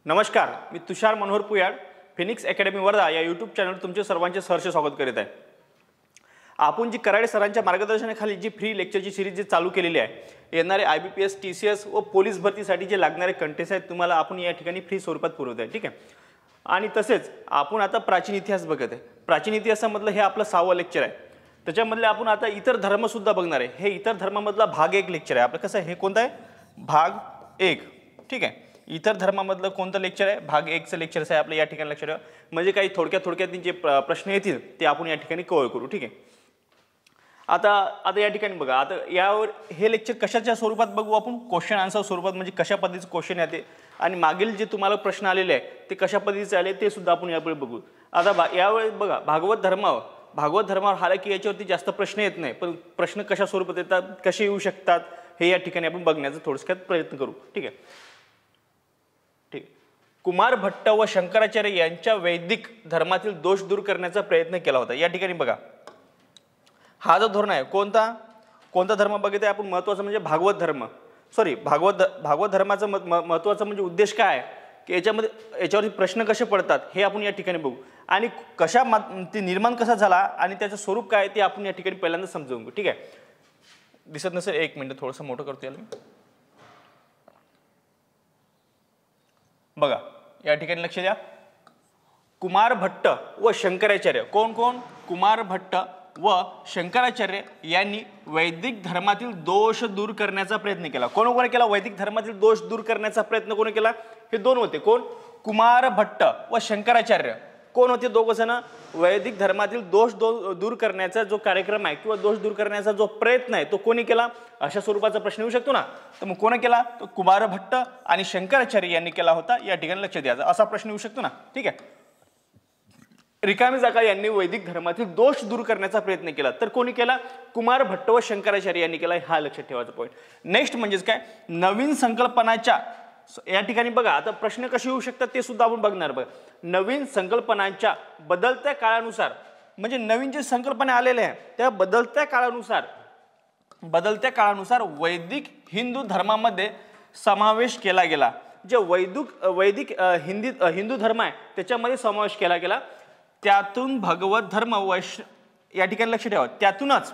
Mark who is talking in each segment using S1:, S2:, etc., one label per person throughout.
S1: नमस्कार, मी तुषार Manohar पुयाड Phoenix academy Wardha या YouTube चॅनलवर तुमचे सर्वांचे सहर्ष स्वागत करीत आहे। आपण जी कराडे सरांच्या मार्गदर्शनाखाली जी फ्री लेक्चरची सिरीज जी चालू केलेली आहे, येणारे IBPS TCS व पोलीस भरतीसाठी जे लागणारे कंटेंट्स आहेत तुम्हाला आपण या ठिकाणी फ्री स्वरूपात पुरवत आहे, ठीक आहे। आणि तसेच आपण आता प्राचीन इतिहास बघत आहे। प्राचीन इतिहासामधलं हे आपलं 6वं लेक्चर आहे। त्याच्यामधले आपण आता इतर धर्म सुद्धा बघणार आहे। हे इतर धर्मामधला भाग 1 लेक्चर आहे। आपलं कसं आहे, हे कोणतं आहे, भाग 1, ठीक आहे। इतर धर्मामधलं कोणतं लेक्चर आहे, भाग 1 चं लेक्चर आहे आपलं या ठिकाणी लक्षात ठेवा। म्हणजे काही थोडक्यात जे प्रश्न येतील ते आपण या ठिकाणी कव्हर करू, ठीक आहे। आता या ठिकाणी बघा, आता यावर हे लेक्चर कशाच्या स्वरूपात बघू आपण, क्वेश्चन आन्सर स्वरूपात, म्हणजे कशा पद्धतीचे क्वेश्चन येते आणि मागील जे तुम्हाला प्रश्न आलेले आहे ते कशा पद्धतीचे आले ते सुद्धा आपण यापुढे बघू। आता यावेळी बघा, भागवत धर्मावर हालाकी याच्यावरती जास्त प्रश्न येत नाही, पण प्रश्न कशा स्वरूपात येतात, कसे येऊ शकतात हे या ठिकाणी आपण बघण्याचा थोडक्यात प्रयत्न करू, ठीक आहे। कुमार भट्ट व शंकराचार्य यांच्या वैदिक धर्मातील दोष दूर करण्याचा प्रयत्न केला होता। या ठिकाणी बघा, हा जो धोरण आहे कोणता धर्म बघितला आपण, महत्त्वाचं म्हणजे भागवत धर्म, भागवत धर्माचा महत्त्वाचा म्हणजे उद्देश काय आहे की याच्यावर प्रश्न कसे पडतात हे आपण या ठिकाणी बघू आणि ते निर्माण कसा झाला आणि त्याचं स्वरूप काय ते आपण या ठिकाणी पहिल्यांदा समजून घेऊ, ठीक आहे। दिसत नसेल, 1 मिनिट थोडंसं मोठं करतो याला। बघा या ठिकाणी लक्ष द्या, कुमार भट्ट व शंकराचार्य, कोण कुमार भट्ट व शंकराचार्य यांनी वैदिक धर्मातील दोष दूर करण्याचा प्रयत्न केला। कोण केला वैदिक धर्मातील दोष दूर करण्याचा प्रयत्न? कोण केला? हे दोन होते, कोण? कुमार भट्ट व शंकराचार्य। कोण होते? दोघ जण। वैदिक धर्मातील दोष दूर करण्याचा जो कार्यक्रम आहे किंवा दोष दूर करण्याचा जो प्रयत्न आहे तो कोणी केला, अशा स्वरूपाचा प्रश्न येऊ शकतो ना। तर मग कोण केला? तो कुमार भट्ट आणि शंकराचार्य यांनी केला होता, या ठिकाणी लक्ष द्यायचं, असा प्रश्न येऊ शकतो ना, ठीक आहे। रिकामी जागा यांनी वैदिक धर्मातील दोष दूर करण्याचा प्रयत्न केला, तर कोणी केला? कुमार भट्ट व शंकराचार्य यांनी केला, हा लक्षात ठेवायचा पॉईंट। नेक्स्ट म्हणजे काय, नवीन संकल्पनाच्या, या ठिकाणी बघा आता प्रश्न कसे येऊ शकतात ते सुद्धा आपण बघणार। बघा, नवीन संकल्पनांच्या बदलत्या काळानुसार, म्हणजे नवीन जे संकल्पना आलेल्या आहेत त्या बदलत्या काळानुसार वैदिक हिंदू धर्मामध्ये समावेश केला गेला। जे वैदिक हिंदू धर्म आहे त्याच्यामध्ये समावेश केला गेला। त्यातून भगवत धर्म या ठिकाणी लक्ष ठेवा, त्यातूनच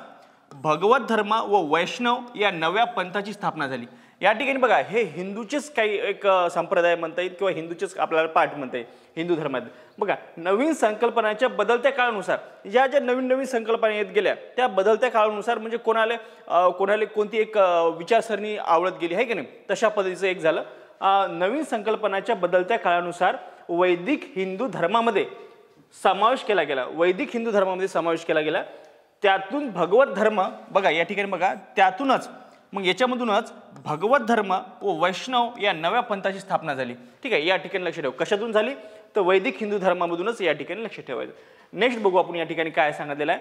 S1: भगवत धर्म व वैष्णव या नव्या पंथाची स्थापना झाली। या ठिकाणी बघा, हे हिंदूचेच काही एक संप्रदाय म्हणता येईल किंवा हिंदूचेच आपल्याला पाठ म्हणता येईल हिंदू धर्मात। बघा, नवीन संकल्पनाच्या बदलत्या काळानुसार ज्या नवीन संकल्पना येत गेल्या त्या बदलत्या काळानुसार, म्हणजे कोणाला कोणती एक विचारसरणी आवडत गेली आहे की नाही, तशा पद्धतीचं एक झालं। नवीन संकल्पनाच्या बदलत्या काळानुसार वैदिक हिंदू धर्मामध्ये समावेश केला गेला। त्यातून भगवत धर्म, बघा या ठिकाणी बघा, त्यातूनच मग याच्यामधूनच भगवत धर्म व वैष्णव या नव्या पंथाची स्थापना झाली, ठीक आहे। या ठिकाणी लक्ष ठेवा, कशातून झाली तर वैदिक हिंदू धर्मामधूनच, या ठिकाणी लक्ष ठेवायचं। नेक्स्ट बघू आपण या ठिकाणी काय सांगितलेलं आहे।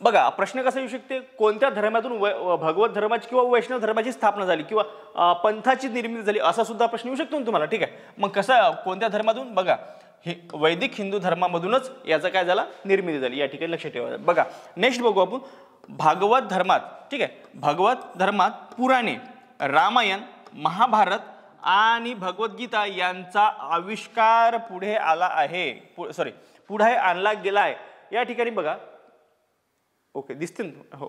S1: बघा, प्रश्न कसा येऊ शकते, कोणत्या धर्मातून भगवत धर्माची किंवा वैष्णव धर्माची स्थापना झाली किंवा पंथाची निर्मिती झाली, असा सुद्धा प्रश्न येऊ शकतो तुम्हाला, ठीक आहे। मग कसा, कोणत्या धर्मातून? बघा, हे वैदिक हिंदू धर्मामधूनच याचा काय झाला, निर्मिती झाली, या ठिकाणी लक्ष ठेवायचं। बघा, नेक्स्ट बघू आपण भागवत धर्मात, ठीक आहे। भागवत धर्मात पुराणे, रामायण, महाभारत आणि भगवद्गीता यांचा आविष्कार पुढे आणला गेला आहे। या ठिकाणी बघा, ओके दिसते ना, हो।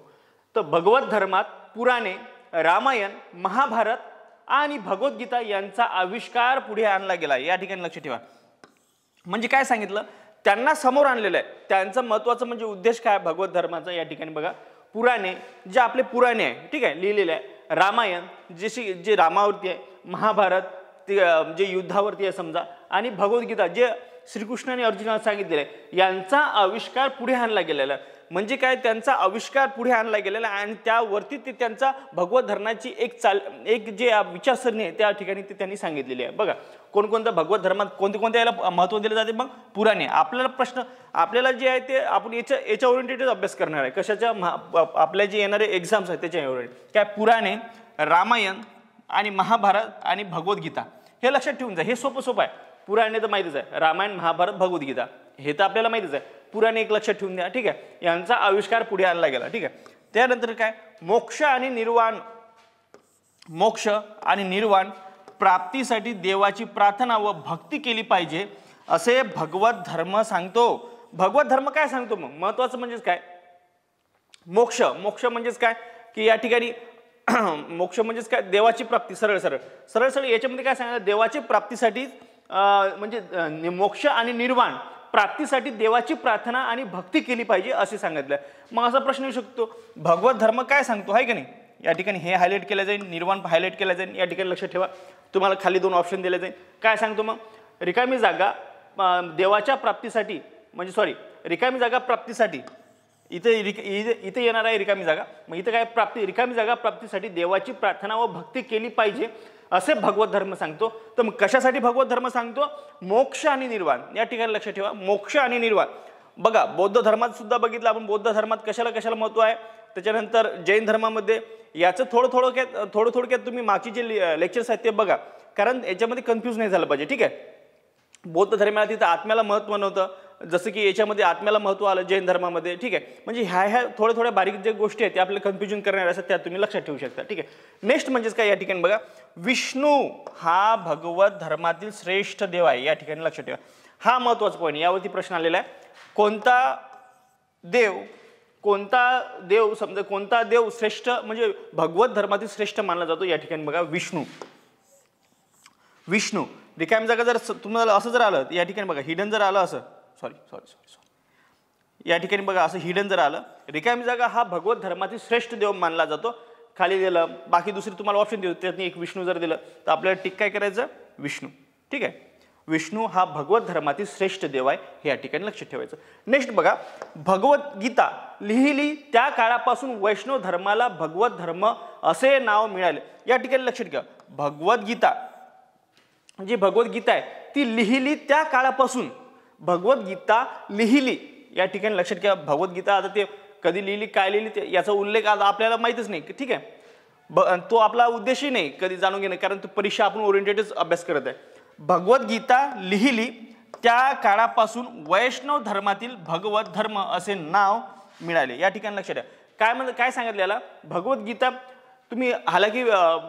S1: तर भगवत धर्मात पुराणे, रामायण, महाभारत आणि भगवद्गीता यांचा आविष्कार पुढे आणला गेला, या ठिकाणी लक्ष ठेवा। म्हणजे काय सांगितलं, त्यांना समोर आणलेलं आहे, त्यांचं महत्त्वाचं म्हणजे उद्देश काय भगवत धर्माचा। या ठिकाणी बघा, पुराणे जे आपले पुराणे आहे, ठीक आहे, लिहिलेले आहे, रामायण जे रामावरती आहे, महाभारत ते जे युद्धावरती आहे समजा, आणि भगवद्गीता जे श्रीकृष्णाने अर्जुनाला सांगितलेलं आहे, यांचा आविष्कार पुढे आणला गेलेला आहे। म्हणजे काय, त्यांचा आविष्कार पुढे आणला गेलेला आणि त्यावरती ते त्यांचा भगवत धर्माची एक जे विचारसरणी आहे त्या ठिकाणी ते त्यांनी सांगितलेली आहे। बघा, कोणकोणत्या भगवत धर्मात कोणत्या याला महत्त्व दिलं जाते, मग पुराणे। आपल्याला जे आहे ते आपण याच्या ओरिएंटेड अभ्यास करणार आहे, कशाच्या, आपल्या जे येणारे एक्झाम्स आहेत त्याच्या ओरिएंटेड। काय, पुराणे, रामायण आणि महाभारत आणि भगवद्गीता, हे लक्षात ठेवून जा, हे सोपं आहे। पुराणे तर माहितीच आहे, रामायण, महाभारत, भगवद्गीता हे तर आपल्याला माहितीच आहे। पुराणे एक लक्षात ठेवून द्या, ठीक आहे, यांचा आविष्कार पुढे आणला गेला, ठीक आहे। त्यानंतर काय, मोक्ष आणि निर्वाण प्राप्तीसाठी देवाची प्रार्थना व भक्ती केली पाहिजे असे भगवत धर्म सांगतो. भगवत धर्म काय सांगतो? मग महत्वाचं म्हणजेच काय? मोक्ष. मोक्ष म्हणजेच काय की या ठिकाणी मोक्ष म्हणजेच काय? देवाची प्राप्ती. सरळ सरळ सरळ सरळ याच्यामध्ये काय सांगितलं? देवाची प्राप्तीसाठी म्हणजे मोक्ष आणि निर्वाण प्राप्तीसाठी देवाची प्रार्थना आणि भक्ती केली पाहिजे असे सांगितलं. मग असा प्रश्न येऊ शकतो, भगवत धर्म काय सांगतो, आहे की नाही? या ठिकाणी हे हायलाइट केलं जाईल, निर्वाण हायलाइट केलं जाईल. या ठिकाणी लक्षात ठेवा, तुम्हाला खाली 2 ऑप्शन दिले जाईल. काय सांगतो मग? रिकामी जागा देवाच्या प्राप्तीसाठी, म्हणजे सॉरी रिकामी जागा प्राप्तीसाठी. इथे येणार आहे रिकामी जागा. मग इथे काय? प्राप्ती. रिकामी जागा प्राप्तीसाठी देवाची प्रार्थना व भक्ती केली पाहिजे असे भगवत धर्म सांगतो. तर मग कशासाठी भगवत धर्म सांगतो? मोक्ष आणि निर्वाण. या ठिकाणी लक्षात ठेवा, मोक्ष आणि निर्वाण. बघा, बौद्ध धर्मात सुद्धा बघितलं आपण, बौद्ध धर्मात कशाला कशाला महत्व आहे. त्याच्यानंतर जैन धर्मामध्ये याचं थोडक्यात तुम्ही मागची जे लेक्चर्स आहेत ते बघा, कारण याच्यामध्ये कन्फ्यूज नाही झालं पाहिजे. ठीक आहे. बौद्ध धर्माला तिथं आत्म्याला महत्व नव्हतं, जसं की याच्यामध्ये आत्म्याला महत्व आलं जैन धर्मामध्ये. ठीक आहे. म्हणजे ह्या थोड्या बारीक ज्या गोष्टी आहेत त्या आपल्याला कन्फ्युजन करणाऱ्या असतात, त्या तुम्ही लक्षात ठेवू शकता. ठीक आहे. नेक्स्ट म्हणजेच काय? या ठिकाणी बघा, विष्णू हा भगवत धर्मातील श्रेष्ठ देव आहे. या ठिकाणी लक्षात ठेवा, हा महत्वाचा पॉईंट. यावरती प्रश्न आलेला आहे. कोणता देव समजा, कोणता देव श्रेष्ठ म्हणजे भगवत धर्मातील श्रेष्ठ मानला जातो? या ठिकाणी बघा, विष्णू. विष्णू. रिकामी जागा जर तुम्हाला असं जर आलं, या ठिकाणी बघा हिडन जर आलं असं, सॉरी या ठिकाणी बघा असं हिडन जर आलं, रिकामी जागा हा भगवत धर्मातील श्रेष्ठ देव मानला जातो. खाली दिलं, बाकी दुसरी तुम्हाला ऑप्शन देऊ, त्यातनी एक विष्णू जर दिलं तर आपल्याला टिक काय करायचं? विष्णू. ठीक आहे. विष्णू हा भगवत धर्मातील श्रेष्ठ देव आहे, हे या ठिकाणी लक्षात ठेवायचं. नेक्स्ट बघा, भगवद्गीता लिहिली त्या काळापासून वैष्णव धर्माला भगवत धर्म असे नाव मिळाले. या ठिकाणी लक्षात घ्या, भगवद्गीता जी भगवद्गीता आहे ती लिहिली त्या काळापासून. भगवद्गीता लिहिली, या ठिकाणी लक्षात घ्या. भगवद्गीता आता ते कधी लिहिली, काय लिहिली याचा उल्लेख आज आपल्याला माहितच नाही. ठीक आहे. तो आपला उद्देशही नाही कधी जाणून घेणं, कारण तो परीक्षा आपण ओरिएंटेडच अभ्यास करत आहे. भगवद्गीता लिहिली त्या काळापासून वैष्णव धर्मातील भगवत धर्म असे नाव मिळाले. या ठिकाणी लक्षात द्या. काय सांगितलं याला? भगवद्गीता तुम्ही हालाकी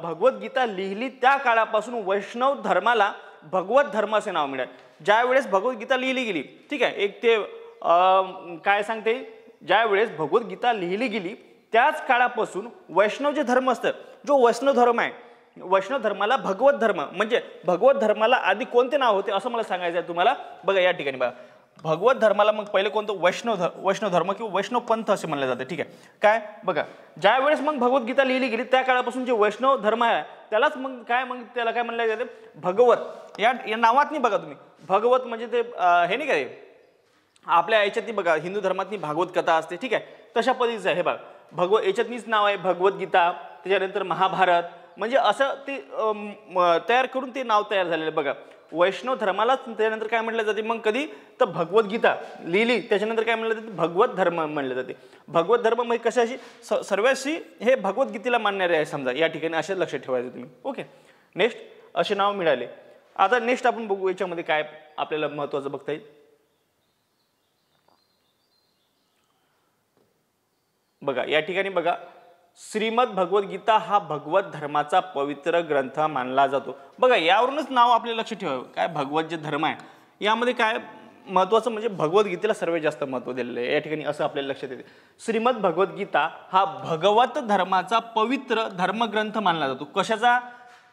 S1: भगवद्गीता लिहिली त्या काळापासून वैष्णव धर्माला भगवत धर्म असे नाव मिळाले. ज्या वेळेस भगवद्गीता लिहिली गेली, ठीक आहे, एक ते काय सांगते, ज्या वेळेस भगवद्गीता लिहिली गेली त्याच काळापासून वैष्णव जे धर्म असतं, जो वैष्णव धर्म आहे, वैष्णव धर्माला भगवत धर्म म्हणजे भगवत धर्माला आधी कोणते नाव होते असं मला सांगायचं आहे तुम्हाला. बघा या ठिकाणी बघा, भगवत धर्माला मग पहिले कोणतं? वैष्णव धर्म किंवा वैष्णव पंथ असे म्हणले जाते. ठीक आहे. काय बघा, ज्या वेळेस मग भगवद्गीता लिहिली गेली त्या काळापासून जे वैष्णव धर्म आहे त्यालाच मग त्याला काय म्हणलं जाते? भगवत. या नावात नाही बघा तुम्ही, भगवत म्हणजे ते हे नाही काय आपल्या याच्यातनी बघा हिंदू धर्मातनी भागवत कथा असते. ठीक आहे, तशा पद्धतीचं आहे. हे बघा याच्यातनीच नाव आहे भगवद्गीता, त्याच्यानंतर महाभारत, म्हणजे असं ते तयार करून ते नाव तयार झालेलं. बघा वैष्णव धर्मालाच त्यानंतर काय म्हटलं जाते? मग कधी तर भगवद्गीता लिहिली त्याच्यानंतर काय म्हटलं जाते? भगवत धर्म म्हणलं जाते. भगवत धर्म म्हणजे कशाशी? सर्वांशी हे भगवद्गीतेला मानणारे आहे समजा. या ठिकाणी असे लक्षात ठेवायचं तुम्ही. ओके. नेक्स्ट असे नाव मिळाले. आता नेक्स्ट आपण बघू याच्यामध्ये काय आपल्याला महत्वाचं बघता येईल. बघा या ठिकाणी बघा, श्रीमद भगवद्गीता हा भगवत धर्माचा पवित्र ग्रंथ मानला जातो. बघा यावरूनच नाव आपल्या लक्षात ठेवावं. काय भगवत जे धर्म आहे यामध्ये काय महत्वाचं म्हणजे भगवद्गीतेला सर्वात जास्त महत्व दिलेलं आहे. या ठिकाणी असं आपल्याला लक्षात येते, श्रीमद भगवद्गीता हा भगवत धर्माचा पवित्र धर्मग्रंथ मानला जातो.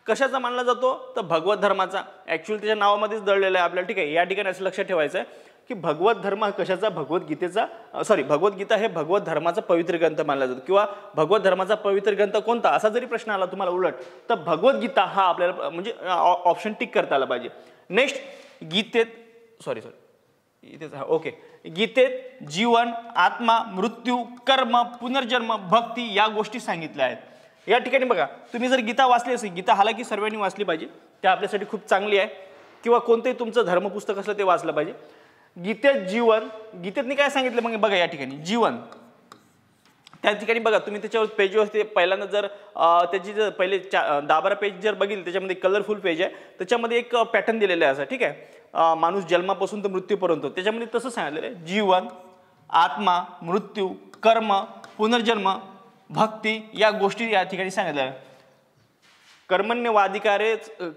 S1: कशाचा मानला जातो? तर भगवत धर्माचा. ऍक्च्युअली त्याच्या नावामध्येच दडलेलं आहे आपल्याला. ठीक आहे. या ठिकाणी असं लक्षात ठेवायचं आहे की भगवत धर्म कशाचा? भगवद्गीता हे भगवत धर्माचा पवित्र ग्रंथ मानला जातो. किंवा भगवत धर्माचा पवित्र ग्रंथ कोणता असा जरी प्रश्न आला तुम्हाला उलट, तर भगवद्गीता हा आपल्याला म्हणजे ऑप्शन टिक करता आला पाहिजे. नेक्स्ट ओके, गीतेत जीवन, आत्मा, मृत्यू, कर्म, पुनर्जन्म, भक्ती या गोष्टी सांगितल्या आहेत. या ठिकाणी बघा तुम्ही जर गीता वाचली असेल, गीता हालाकी सर्वांनी वाचली पाहिजे, त्या आपल्यासाठी खूप चांगली आहे. किंवा कोणतेही तुमचं धर्मपुस्तक असलं ते वाचलं पाहिजे. गीतेत जीवन, गीतेतनी काय सांगितलं मग बघा या ठिकाणी जीवन, त्या ठिकाणी बघा तुम्ही त्याच्यावर पेजवर पहिल्यांदा जर त्याची जर पहिले 10-12 पेज जर बघितले त्याच्यामध्ये कलरफुल पेज आहे, त्याच्यामध्ये एक पॅटर्न दिलेलं आहे असं. ठीक आहे. माणूस जन्मापासून तर मृत्यूपर्यंत त्याच्यामध्ये तसं सांगितलेलं आहे, जीवन, आत्मा, मृत्यू, कर्म, पुनर्जन्म, भक्ती या गोष्टी या ठिकाणी सांगितल्या आहे.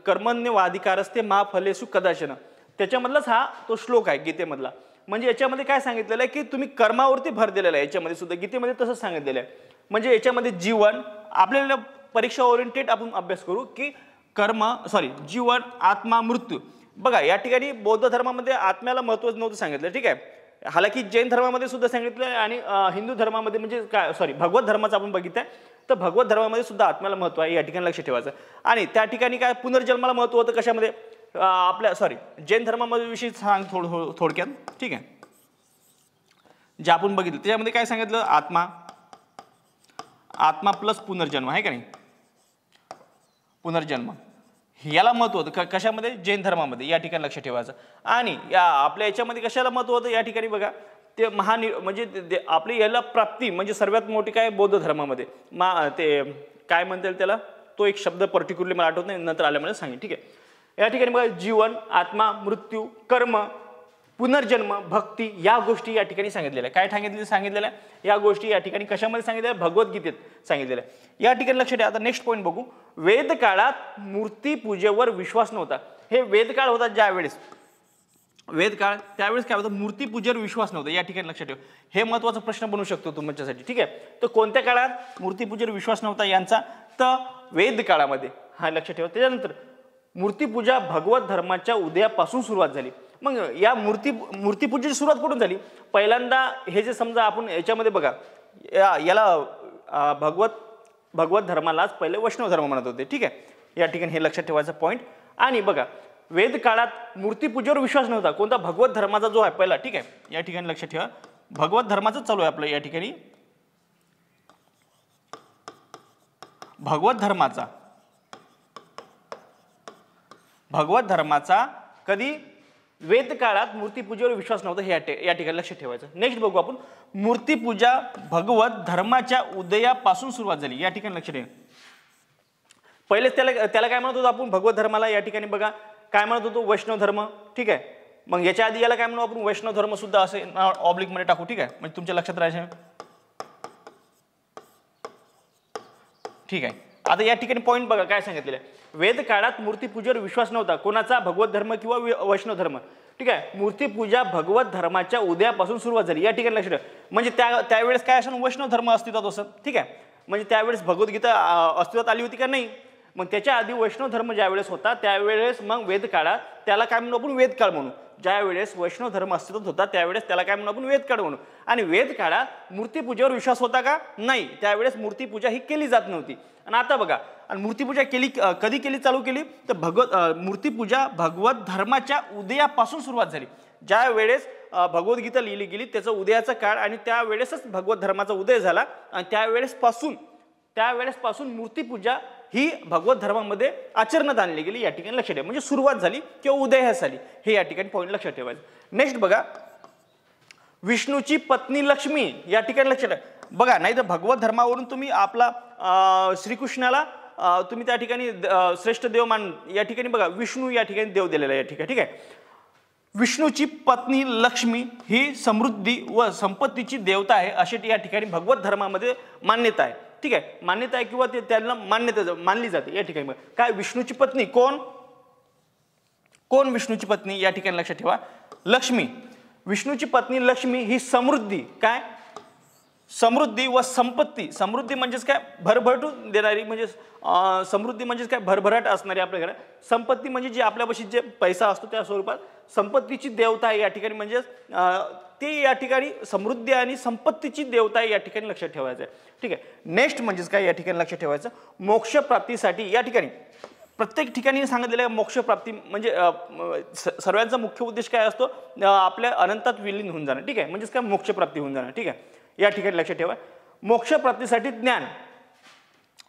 S1: कर्मण्यवाधिकारस्ते मा फलेषु कदाचन, त्याच्यामधलाच हा तो श्लोक आहे गीतेमधला. म्हणजे याच्यामध्ये काय सांगितलेलं आहे की तुम्ही कर्मावरती भर दिलेला आहे. याच्यामध्ये सुद्धा गीतेमध्ये तसंच सांगितलेलं आहे. म्हणजे याच्यामध्ये जीवन, आपल्याला परीक्षा ओरिएंटेड आपण अभ्यास करू की जीवन, आत्मा, मृत्यू. बघा या ठिकाणी बौद्ध धर्मामध्ये आत्म्याला महत्त्व नव्हतं सांगितलं, ठीक आहे. हालाकी जैन धर्मामध्ये सुद्धा सांगितलं आणि हिंदू धर्मामध्ये म्हणजे भगवत धर्माचं आपण बघितलंय, तर भगवत धर्मामध्ये सुद्धा आत्म्याला महत्त्व आहे, या ठिकाणी लक्ष ठेवायचं. आणि त्या ठिकाणी काय पुनर्जन्माला महत्त्व होतं कशामध्ये, जैन धर्मामध्ये विषयी सांग थोडक्यात, ठीक आहे. जे आपण बघितलं त्याच्यामध्ये काय सांगितलं, आत्मा प्लस पुनर्जन्म आहे का नाही, पुनर्जन्म याला महत्व होतं कशामध्ये, जैन धर्मामध्ये, या ठिकाणी लक्ष ठेवायचं. आणि आपल्या याच्यामध्ये कशाला महत्व होतं, या ठिकाणी बघा ते म्हणजे आपली याला प्राप्ती म्हणजे सर्वात मोठी काय बौद्ध धर्मामध्ये ते काय म्हणता त्याला, तो एक शब्द पर्टिक्युलरली मला आठवत नाही, नंतर आल्यामुळे सांगेन, ठीक आहे. या ठिकाणी बघा जीवन, आत्मा, मृत्यू, कर्म, पुनर्जन्म, भक्ती या गोष्टी या ठिकाणी सांगितलेल्या आहे. काय सांगितलेल्या आहे या गोष्टी या ठिकाणी कशामध्ये सांगितलेल्या, भगवद्गीतेत सांगितलेल्या आहे. या ठिकाणी लक्ष द्या. आता नेक्स्ट पॉईंट बघू. वेद काळात मूर्तीपूजेवर विश्वास नव्हता. हे वेद काळ होता ज्यावेळेस, वेद काळ त्यावेळेस काय होतं, मूर्तीपूजेवर विश्वास नव्हता. या ठिकाणी लक्ष ठेव, हे महत्त्वाचा प्रश्न बनू शकतो तुमच्यासाठी, ठीक आहे. तर कोणत्या काळात मूर्तीपूजेवर विश्वास नव्हता यांचा, तर वेद काळामध्ये, हा लक्ष ठेवा. त्याच्यानंतर मूर्तीपूजा भगवत धर्माच्या उदयापासून सुरुवात झाली. मग या मूर्तीपूजेची सुरुवात कुठून झाली, पहिल्यांदा हे जे समजा आपण याच्यामध्ये बघा याला भगवत धर्मालाच पहिले वैष्णव धर्म म्हणत होते, ठीक आहे. या ठिकाणी हे लक्षात ठेवायचं पॉईंट. आणि बघा वेद काळात मूर्तीपूजेवर विश्वास नव्हता, कोणता, भगवत धर्माचा जो आहे पहिला, ठीक आहे. या ठिकाणी लक्षात ठेवा, भगवत धर्माचं चालू आहे आपलं या ठिकाणी. भगवत धर्माचा कधी वेद काळात मूर्तीपूजेवर विश्वास नव्हता, हे या ठिकाणी लक्ष ठेवायचं. नेक्स्ट बघू आपण, मूर्तीपूजा भगवत धर्माच्या उदयापासून सुरुवात झाली. या ठिकाणी लक्ष ठेवा. पहिलेच त्याला काय म्हणत होतो आपण, भगवत धर्माला या ठिकाणी बघा काय म्हणत होतो, वैष्णव धर्म, ठीक आहे. मग याच्या आधी याला काय म्हणू आपण, वैष्णव धर्म सुद्धा असे ऑब्लिक मध्ये टाकू, ठीक आहे, म्हणजे तुमच्या लक्षात राहायचं, ठीक आहे. आता या ठिकाणी पॉईंट बघा काय सांगितलेलं आहे, वेद काळात मूर्तीपूजेवर विश्वास नव्हता, कोणाचा, भगवत धर्म किंवा वैष्णव धर्म, ठीक आहे. मूर्तीपूजा भगवत धर्माच्या उदयापासून सुरुवात झाली. या ठिकाणी लक्ष ठेवा. म्हणजे त्यावेळेस काय असं वैष्णव धर्म अस्तित्वात असं, ठीक आहे. म्हणजे त्यावेळेस भगवद्गीता अस्तित्वात आली होती का, नाही. मग त्याच्या आधी वैष्णव धर्म ज्यावेळेस होता त्यावेळेस मग वेद काळात त्याला काय म्हणू आपण, वेद काळ म्हणू. ज्यावेळेस वैष्णव धर्म अस्तित्वात होता त्यावेळेस त्याला काय म्हणू आपण, वेद काळ म्हणू. आणि वेद काळात मूर्तीपूजेवर विश्वास होता का, नाही. त्यावेळेस मूर्तीपूजा ही केली जात नव्हती. आणि आता बघा, आणि मूर्तीपूजा कधी चालू केली, तर मूर्तीपूजा भगवत धर्माच्या उदयापासून सुरुवात झाली. ज्या वेळेस भगवद्गीता लिहिली गेली त्याचा उदयाचा काळ, आणि त्यावेळेसच भगवत धर्माचा उदय झाला. आणि त्यावेळेसपासून मूर्तीपूजा ही भगवत धर्मामध्ये आचरणात आणली गेली. या ठिकाणी लक्ष ठेवा, म्हणजे सुरुवात झाली किंवा उदय झाली, हे या ठिकाणी पॉईंट लक्षात ठेवायचं. नेक्स्ट बघा, विष्णूची पत्नी लक्ष्मी. या ठिकाणी लक्ष ठेवा. बघा, नाही तर भगवत धर्मावरून तुम्ही आपला श्रीकृष्णाला तुम्ही त्या ठिकाणी श्रेष्ठ देव मान, या ठिकाणी बघा विष्णू या ठिकाणी देव दिलेला आहे, ठीक आहे. विष्णूची पत्नी लक्ष्मी ही समृद्धी व संपत्तीची देवता आहे, अशी या ठिकाणी भगवत धर्मामध्ये मान्यता आहे, ठीक आहे. मान्यता आहे किंवा त्यांना मान्यता मानली जाते. या ठिकाणी काय, विष्णूची पत्नी कोण विष्णूची पत्नी, या ठिकाणी लक्षात ठेवा, लक्ष्मी. विष्णूची पत्नी लक्ष्मी ही समृद्धी, काय, समृद्धी व संपत्ती. समृद्धी म्हणजेच काय, भरभराटून देणारी, म्हणजे समृद्धी म्हणजेच काय, भरभराट असणारी आपल्या घरात. संपत्ती म्हणजे जी आपल्यापाशी जे पैसा असतो त्या स्वरूपात संपत्तीची देवता आहे या ठिकाणी, म्हणजे ते या ठिकाणी समृद्धी आणि संपत्तीची देवता आहे, या ठिकाणी लक्षात ठेवायचं आहे, ठीक आहे. नेक्स्ट म्हणजेच काय, या ठिकाणी लक्षात ठेवायचं, मोक्षप्राप्तीसाठी या ठिकाणी प्रत्येक ठिकाणी सांगितलेलं आहे. मोक्षप्राप्ती म्हणजे सर्वांचा मुख्य उद्देश काय असतो, आपल्या अनंतात विलीन होऊन जाणं, ठीक आहे. म्हणजेच काय, मोक्षप्राप्ती होऊन जाणं, ठीक आहे. या ठिकाणी लक्षात ठेवा, मोक्षप्राप्तीसाठी ज्ञान.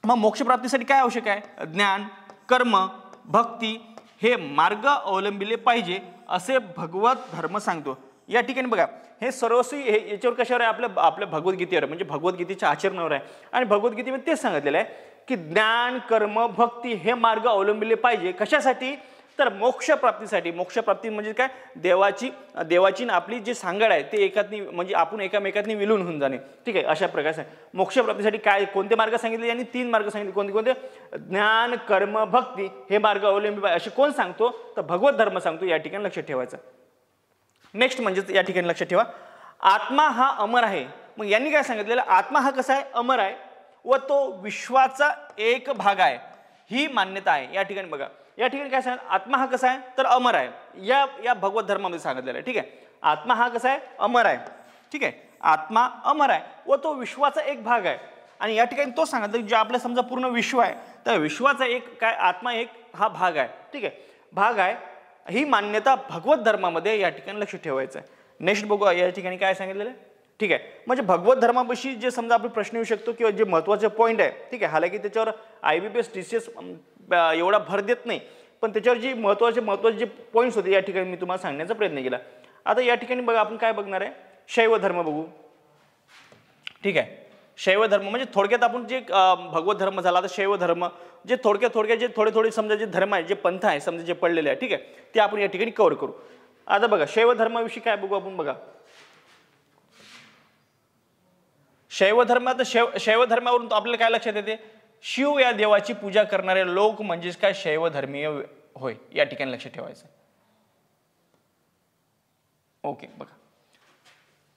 S1: मग मोक्षप्राप्तीसाठी काय आवश्यक आहे, ज्ञान, कर्म, भक्ती हे मार्ग अवलंबिले पाहिजे असे भगवत धर्म सांगतो. या ठिकाणी बघा, हे सर्वस्वी हे याच्यावर कशावर आहे, आपल्या भगवद्गीतेवर, म्हणजे भगवद्गीतेच्या आचरणावर आहे. आणि भगवद्गीतेमध्ये तेच सांगितलेलं आहे की ज्ञान, कर्म, भक्ती हे मार्ग अवलंबिले पाहिजे. कशासाठी, तर मोक्षप्राप्तीसाठी, मोक्षप्राप्ती म्हणजे काय, देवाची आपली जी सांगड आहे ते एकातनी म्हणजे आपण एकामेकातनी विलीन होऊन जाणे, ठीक आहे. अशा प्रकारे मोक्षप्राप्तीसाठी काय कोणते मार्ग सांगितले यांनी, 3 मार्ग सांगितले. कोणते कोणते, ज्ञान कर्म भक्ती हे मार्ग अवलंबी असे कोण सांगतो, तर भगवत धर्म सांगतो. या ठिकाणी लक्षात ठेवायचं. नेक्स्ट म्हणजे या ठिकाणी लक्षात ठेवा, आत्मा हा अमर आहे. मग यांनी काय सांगितलेलं, आत्मा हा कसा आहे, अमर आहे व तो विश्वाचा एक भाग आहे, ही मान्यता आहे. या ठिकाणी बघा, या ठिकाणी काय सांगितलं, आत्मा हा कसा आहे तर अमर आहे. या भगवत धर्मामध्ये सांगितलेलं आहे, ठीक आहे. आत्मा हा कसा आहे, अमर आहे, ठीक आहे. आत्मा अमर आहे व तो विश्वाचा एक भाग आहे. आणि या ठिकाणी तो सांगितलं जे आपलं समजा पूर्ण विश्व आहे, तर विश्वाचा एक काय, आत्मा एक हा भाग आहे, ठीक आहे, भाग आहे. ही मान्यता भगवत धर्मामध्ये या ठिकाणी लक्ष ठेवायचं आहे. नेक्स्ट बघू या ठिकाणी काय सांगितलेलं आहे, ठीक आहे. म्हणजे भगवत धर्माविषयी जे समजा आपण प्रश्न येऊ शकतो किंवा जे महत्त्वाचे पॉईंट आहे, ठीक आहे. हालाकी त्याच्यावर IBPS TCS एवढा भर देत नाही, पण त्याच्यावर जी महत्त्वाचे जे पॉईंट्स होते या ठिकाणी मी तुम्हाला सांगण्याचा प्रयत्न केला. आता या ठिकाणी बघा आपण काय बघणार आहे, शैव धर्म बघू, ठीक आहे. शैव धर्म म्हणजे थोडक्यात आपण जे भगवत धर्म झाला, आता शैव धर्म जे थोडक्यात जे थोडे समजा जे धर्म आहे, जे पंथ आहे समजा जे पडलेले आहे, ठीक आहे, ते आपण या ठिकाणी कव्हर करू. आता बघा शैव धर्माविषयी काय बघू आपण. बघा शैव धर्म, आता शैव धर्मावरून आपल्याला काय लक्षात येते, शिव या देवाची पूजा करणारे लोक म्हणजेच काय शैव धर्मीय होय. या ठिकाणी लक्षात ठेवायचं. ओके बघा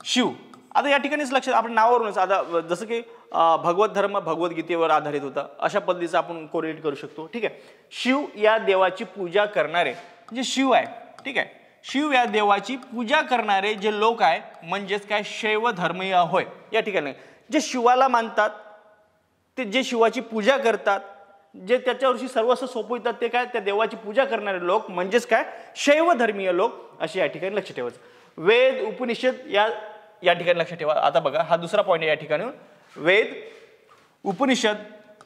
S1: शिव, आता या ठिकाणीच लक्षात आपण नावावरूनच, आता जसं की भगवत धर्म भगवद्गीतेवर आधारित होता, अशा पद्धतीचं आपण कोरिलेट करू शकतो, ठीक आहे. शिव या देवाची पूजा करणारे जे शिव आहे, ठीक आहे, शिव या देवाची पूजा करणारे जे लोक आहे म्हणजेच काय शैव धर्मीय होय. या ठिकाणी जे शिवाला मानतात, ते जे शिवाची पूजा करतात, जे त्याच्यावरची सर्वस्व सोपवितात, ते काय त्या देवाची पूजा करणारे लोक म्हणजेच काय शैव धर्मीय लोक, असे या ठिकाणी लक्ष ठेवायचं. वेद उपनिषद या ठिकाणी लक्षात ठेवा. आता बघा हा दुसरा पॉईंट आहे या ठिकाणी, वेद उपनिषद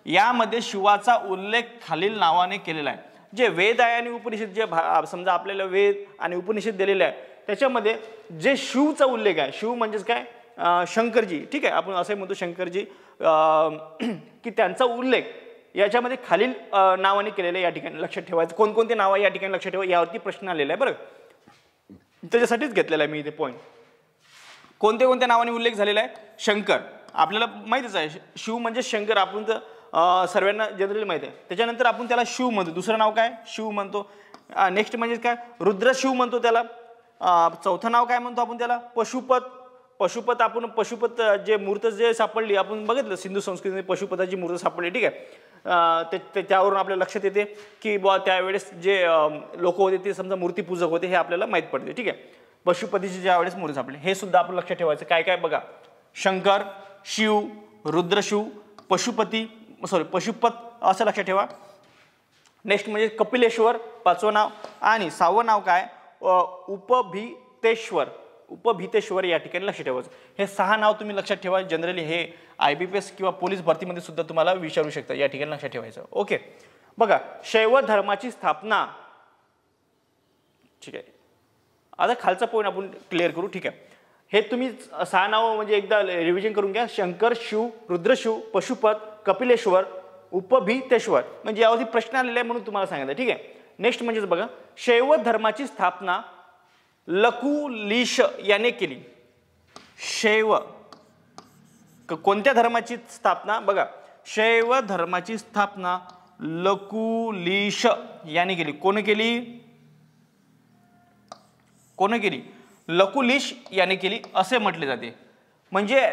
S1: यामध्ये शिवाचा उल्लेख खालील नावाने केलेला आहे. जे वेद आहे आणि उपनिषद जे समजा आपल्याला वेद आणि उपनिषद दिलेले आहे, त्याच्यामध्ये जे शिवचा उल्लेख आहे, शिव म्हणजेच काय शंकरजी, ठीक आहे, आपण असं म्हणतो शंकरजी, की त्यांचा उल्लेख याच्यामध्ये खालील नावाने केलेलं आहे. या ठिकाणी लक्षात ठेवायचं. कोणकोणते नाव या ठिकाणी लक्षात ठेवा, यावरती प्रश्न आलेला आहे बरं, त्याच्यासाठीच घेतलेला आहे मी इथे पॉईंट. कोणत्या नावाने उल्लेख झालेला आहे, शंकर आपल्याला माहितीच आहे, शिव म्हणजे शंकर, आपण तर सर्वांना जनरली माहिती आहे. त्याच्यानंतर आपण त्याला शिव म्हणतो, दुसरं नाव काय शिव म्हणतो. नेक्स्ट म्हणजे काय रुद्र शिव म्हणतो त्याला. चौथं नाव काय म्हणतो आपण त्याला, पशुपत आपण पशुपत जे मूर्त जे सापडली आपण बघितलं सिंधू संस्कृतीमध्ये पशुपताची मूर्त सापडली, ठीक आहे. त्यावरून आपल्या लक्षात येते की बुवा त्यावेळेस जे लोक होते ते समजा मूर्तीपूजक होते, हे आपल्याला माहीत पडते, ठीक आहे. पशुपतीची ज्या वेळेस मूर्ती सापडली, हे सुद्धा आपण लक्षात ठेवायचं. काय काय बघा, शंकर, शिव, रुद्रशिव, पशुपत असं लक्षात ठेवा. नेक्स्ट म्हणजे कपिलेश्वर पाचवं नाव, आणि 6वं नाव काय उपभीतेश्वर या ठिकाणी लक्षात ठेवायचं. हे 6 नाव तुम्ही लक्षात ठेवा. जनरली हे IBPS किंवा पोलीस भरतीमध्ये सुद्धा तुम्हाला विचारू शकता, या ठिकाणी लक्षात ठेवायचं. ओके बघा शैव धर्माची स्थापना, ठीक आहे. आता खालचा पॉईंट आपण क्लिअर करू, ठीक आहे. हे तुम्ही 6 नाव म्हणजे एकदा रिव्हिजन करून घ्या. शंकर, शिव, रुद्रशिव, पशुपत, कपिलेश्वर, उपभीतेश्वर, म्हणजे यावरती प्रश्न आलेला आहे म्हणून तुम्हाला सांगितलं, ठीक आहे. नेक्स्ट म्हणजे बघा शैव धर्माची स्थापना लकुलिश याने केली. शैव कोणत्या धर्माची स्थापना, बघा शैव धर्माची स्थापना लकुलिश याने केली. कोण केली, लकुलिश याने केली असे म्हटले जाते. म्हणजे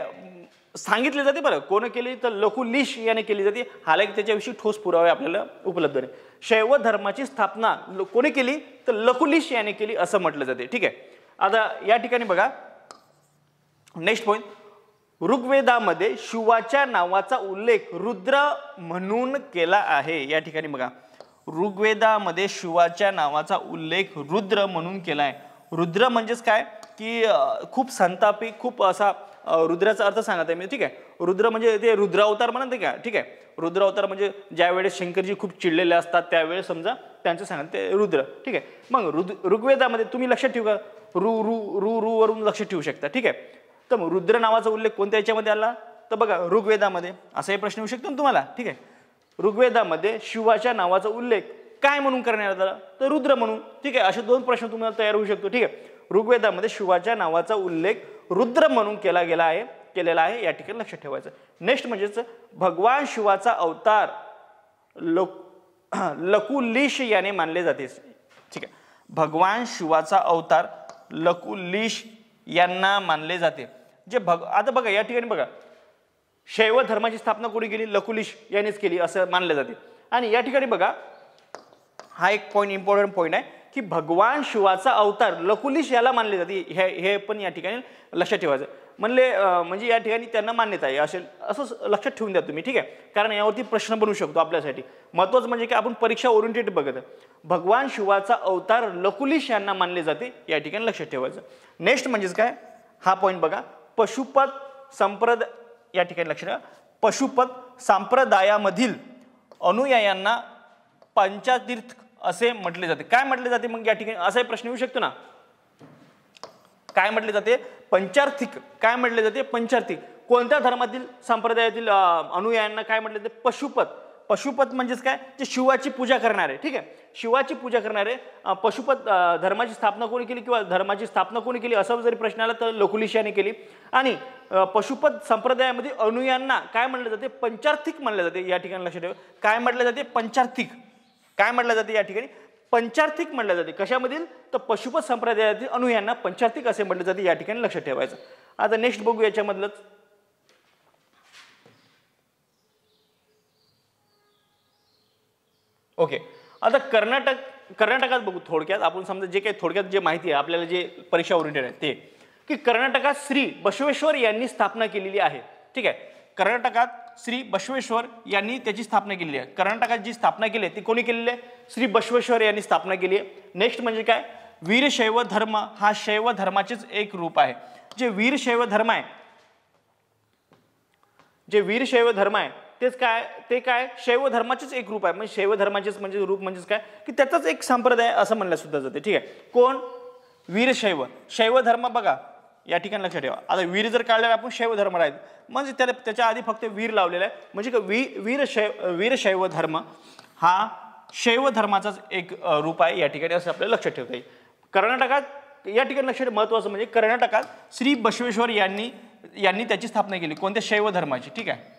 S1: सांगितले जाते बरं, कोण केली तर लकुलिश याने केली जाते. हालाकी त्याच्याविषयी ठोस पुरावे आपल्याला उपलब्ध नाही. शैव धर्माची स्थापना कोणी केली तर लकुलिश याने केली असं म्हटलं जाते, ठीक आहे. आता या ठिकाणी बघा नेक्स्ट पॉईंट, ऋग्वेदामध्ये शिवाच्या नावाचा उल्लेख रुद्र म्हणून केला आहे. या ठिकाणी बघा ऋग्वेदामध्ये शिवाच्या नावाचा उल्लेख रुद्र म्हणून केला आहे. रुद्र म्हणजेच काय की खूप संतापी, खूप असा रुद्राचा अर्थ सांगत आहे मी, ठीक आहे. रुद्र म्हणजे ते रुद्रावतार म्हणते का, ठीक आहे. रुद्रावतार म्हणजे ज्यावेळेस शंकरजी खूप चिडलेले असतात त्यावेळेस समजा त्यांचं सांगत ते रुद्र, ठीक आहे. मग ऋग्वेदामध्ये तुम्ही लक्षात ठेवू का, रु वरून लक्षात ठेवू शकता, ठीक आहे. तर मग रुद्र नावाचा उल्लेख कोणत्या याच्यामध्ये आला तर बघा ऋग्वेदामध्ये. असाही प्रश्न येऊ शकतो ना तुम्हाला, ठीक आहे. ऋग्वेदामध्ये शिवाच्या नावाचा उल्लेख काय म्हणून करण्यात आलं, तर रुद्र म्हणून. ठीक आहे, असे 2 प्रश्न तुम्हाला तयार होऊ शकतो. ठीक आहे, ऋग्वेदामध्ये शिवाच्या नावाचा उल्लेख रुद्र म्हणून केलेला आहे, या ठिकाणी लक्षात ठेवायचं. नेक्स्ट म्हणजेच भगवान शिवाचा अवतार लकुलिश याने मानले जाते. ठीक आहे, भगवान शिवाचा अवतार लकुलिश यांना मानले जाते. जे आता बघा या ठिकाणी बघा, शैव धर्माची स्थापना कोणी केली, लकुलिश यानेच केली असं मानले जाते. आणि या ठिकाणी बघा हा एक इम्पॉर्टंट पॉईंट आहे की भगवान शिवाचा अवतार लकुलिश याला मानले जाते. हे पण या ठिकाणी लक्षात ठेवायचं. म्हणजे या ठिकाणी त्यांना मान्यता आहे असं लक्षात ठेवून द्या तुम्ही. ठीक आहे, कारण यावरती प्रश्न बनवू शकतो आपल्यासाठी. महत्त्वाचं म्हणजे की आपण परीक्षा ओरिएंटेड बघत आहे. भगवान शिवाचा अवतार लकुलिश यांना मानले जाते, या ठिकाणी लक्षात ठेवायचं. नेक्स्ट म्हणजेच काय, हा पॉईंट बघा, पशुपत संप्रदाय, या ठिकाणी लक्षात ठेवा, पशुपत संप्रदायामधील अनुयायांना पंचतीर्थ असे म्हटले जाते. काय म्हटले जाते मग या ठिकाणी असाही प्रश्न येऊ शकतो ना, काय म्हटले जाते, पंचार्थिक. काय म्हटले जाते, पंचार्थिक. कोणत्या धर्मातील संप्रदायातील अनुयायांना काय म्हटले जाते, पशुपत. पशुपत म्हणजेच काय, जे शिवाची पूजा करणारे. ठीक आहे, शिवाची पूजा करणारे पशुपत धर्माची स्थापना कोणी केली किंवा धर्माची स्थापना कोणी केली असं जरी प्रश्न आला तर लकुलिश याने केली. आणि पशुपत संप्रदायामध्ये अनुयायांना काय म्हटले जाते, पंचार्थिक म्हणले जाते. या ठिकाणी लक्षात ठेवा, काय म्हटले जाते, पंचार्थिक. काय म्हटलं जाते या ठिकाणी, पंचार्थिक म्हटलं जाते. कशामधील, तर पशुपत संप्रदायातील अनुयायांना पंचार्थिक असे म्हटले जाते, या ठिकाणी लक्षात ठेवायचं. आता नेक्स्ट बघू याच्यामधलंच. ओके, आता कर्नाटकात बघू थोडक्यात. आपण समजा जे काही थोडक्यात जे माहिती आहे आपल्याला, जे परीक्षा ओरिएंटेड आहे ते, की कर्नाटकात श्री बसवेश्वर यांनी स्थापना केलेली आहे. ठीक आहे, कर्नाटकात श्री बसवेश्वर यांनी त्याची स्थापना केलेली आहे. कर्नाटकात जी स्थापना केली ती कोणी केलेली आहे, श्री बसवेश्वर यांनी स्थापना केली आहे. नेक्स्ट म्हणजे काय, वीरशैव धर्म हा शैव धर्माचेच एक रूप आहे. जे वीरशैव धर्म आहे, ते काय शैव धर्माचेच एक रूप आहे. म्हणजे शैव धर्माचेच म्हणजे रूप म्हणजेच काय, की त्याचाच एक संप्रदाय असं म्हणलं सुद्धा जाते. ठीक आहे, कोण, वीरशैव. शैव धर्म बघा या ठिकाणी लक्षात ठेवा. आता वीर जर काढल्यावर आपण शैव धर्म राहील, म्हणजे त्याच्या आधी फक्त वीर लावलेला आहे. म्हणजे वीरशैव धर्म हा शैव धर्माचाच एक रूप आहे, या ठिकाणी असं आपल्याला लक्षात ठेवता येईल. कर्नाटकात या ठिकाणी लक्षात महत्त्वाचं म्हणजे कर्नाटकात श्री बसवेश्वर यांनी त्याची स्थापना केली. कोणत्या, शैव धर्माची. ठीक आहे,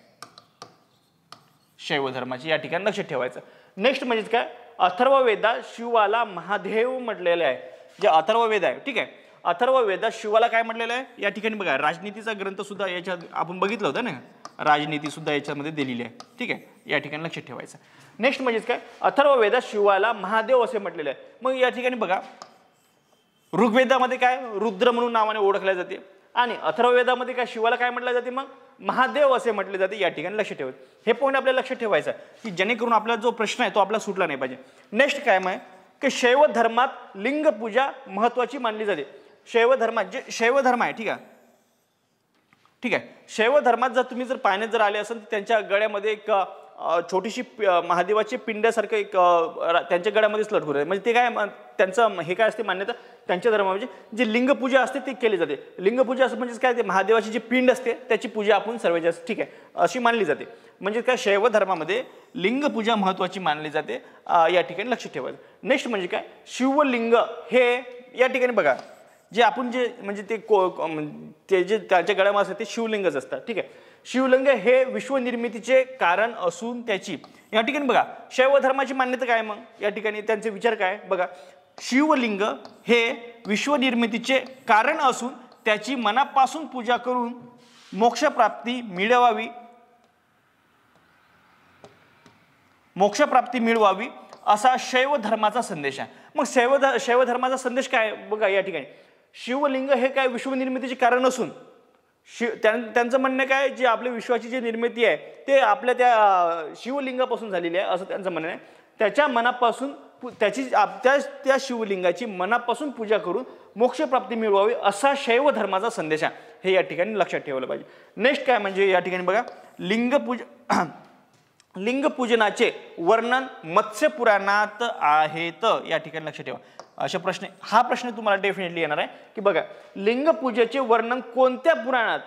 S1: शैव धर्माची, या ठिकाणी लक्षात ठेवायचं. नेक्स्ट म्हणजे काय, अथर्ववेदात शिवाला महादेव म्हटलेले आहे. जे अथर्ववेद आहे, ठीक आहे, अथर्ववेदात शिवाला काय म्हटलेलं आहे, या ठिकाणी बघा राजनीतीचा ग्रंथ सुद्धा याच्यात आपण बघितलं होतं ना, राजनीती सुद्धा याच्यामध्ये दिलेली आहे. ठीक आहे, या ठिकाणी लक्षात ठेवायचं. नेक्स्ट म्हणजेच काय, अथर्ववेदात शिवाला महादेव असे म्हटलेले आहे. मग या ठिकाणी बघा ऋग्वेदामध्ये काय, रुद्र म्हणून नावाने ओळखले जाते. आणि अथर्ववेदामध्ये काय, शिवाला काय म्हटलं जाते, मग महादेव असे म्हटले जाते. या ठिकाणी लक्षात ठेवायचं. हे पॉईंट आपल्याला लक्षात ठेवायचं की जेणेकरून आपला जो प्रश्न आहे तो आपला सुटला नाही पाहिजे. नेक्स्ट काय मग, की शैव धर्मात लिंग पूजा महत्वाची मानली जाते. शैव धर्मात जे शैव धर्म आहे, ठीक आहे, शैव धर्मात जर तुम्ही पाहण्यात जर आले असेल तर त्यांच्या गळ्यामध्ये एक छोटीशी महादेवाची पिंड्यासारखं एक त्यांच्या गळ्यामध्येच लटकून आहे. म्हणजे ते काय, त्यांचं हे काय असते मान्यता त्यांच्या धर्मामध्ये, जी लिंगपूजा असते ती केली जाते. लिंगपूजा असं म्हणजे काय, ते महादेवाची जी पिंड असते त्याची पूजा आपण सर्व जास्त, ठीक आहे, अशी मानली जाते. म्हणजे काय, शैव धर्मामध्ये लिंगपूजा महत्वाची मानली जाते, या ठिकाणी लक्षात ठेवायचं. नेक्स्ट म्हणजे काय, शिवलिंग हे या ठिकाणी बघा, जे आपण जे म्हणजे ते जे त्यांच्या गळ्यामध्ये असते ते शिवलिंगच असतात. ठीक आहे, शिवलिंग हे विश्वनिर्मितीचे कारण असून त्याची, या ठिकाणी बघा शैव धर्माची मान्यता काय, मग या ठिकाणी त्यांचे विचार काय बघा, शिवलिंग हे विश्वनिर्मितीचे कारण असून त्याची मनापासून पूजा करून मोक्षप्राप्ती मिळवावी असा शैव धर्माचा संदेश आहे. मग शैव धर्माचा संदेश काय बघा, या ठिकाणी शिवलिंग हे काय विश्वनिर्मितीचे कारण असून त्यांचं म्हणणं काय, जे आपल्या विश्वाची जी निर्मिती आहे ते आपल्या त्या शिवलिंगापासून झालेली आहे असं त्यांचं म्हणणं आहे. त्याच्या मनापासून त्या शिवलिंगाची मनापासून पूजा करून मोक्षप्राप्ती मिळवावी असा शैव धर्माचा संदेश आहे. हे या ठिकाणी लक्षात ठेवलं पाहिजे. नेक्स्ट काय म्हणजे या ठिकाणी बघा, लिंगपूजनाचे वर्णन मत्स्य पुराणात आहेत. या ठिकाणी लक्षात ठेवा. अशा हा प्रश्न तुम्हाला डेफिनेटली येणार आहे की बघा, लिंगपूजेचे वर्णन कोणत्या पुराणात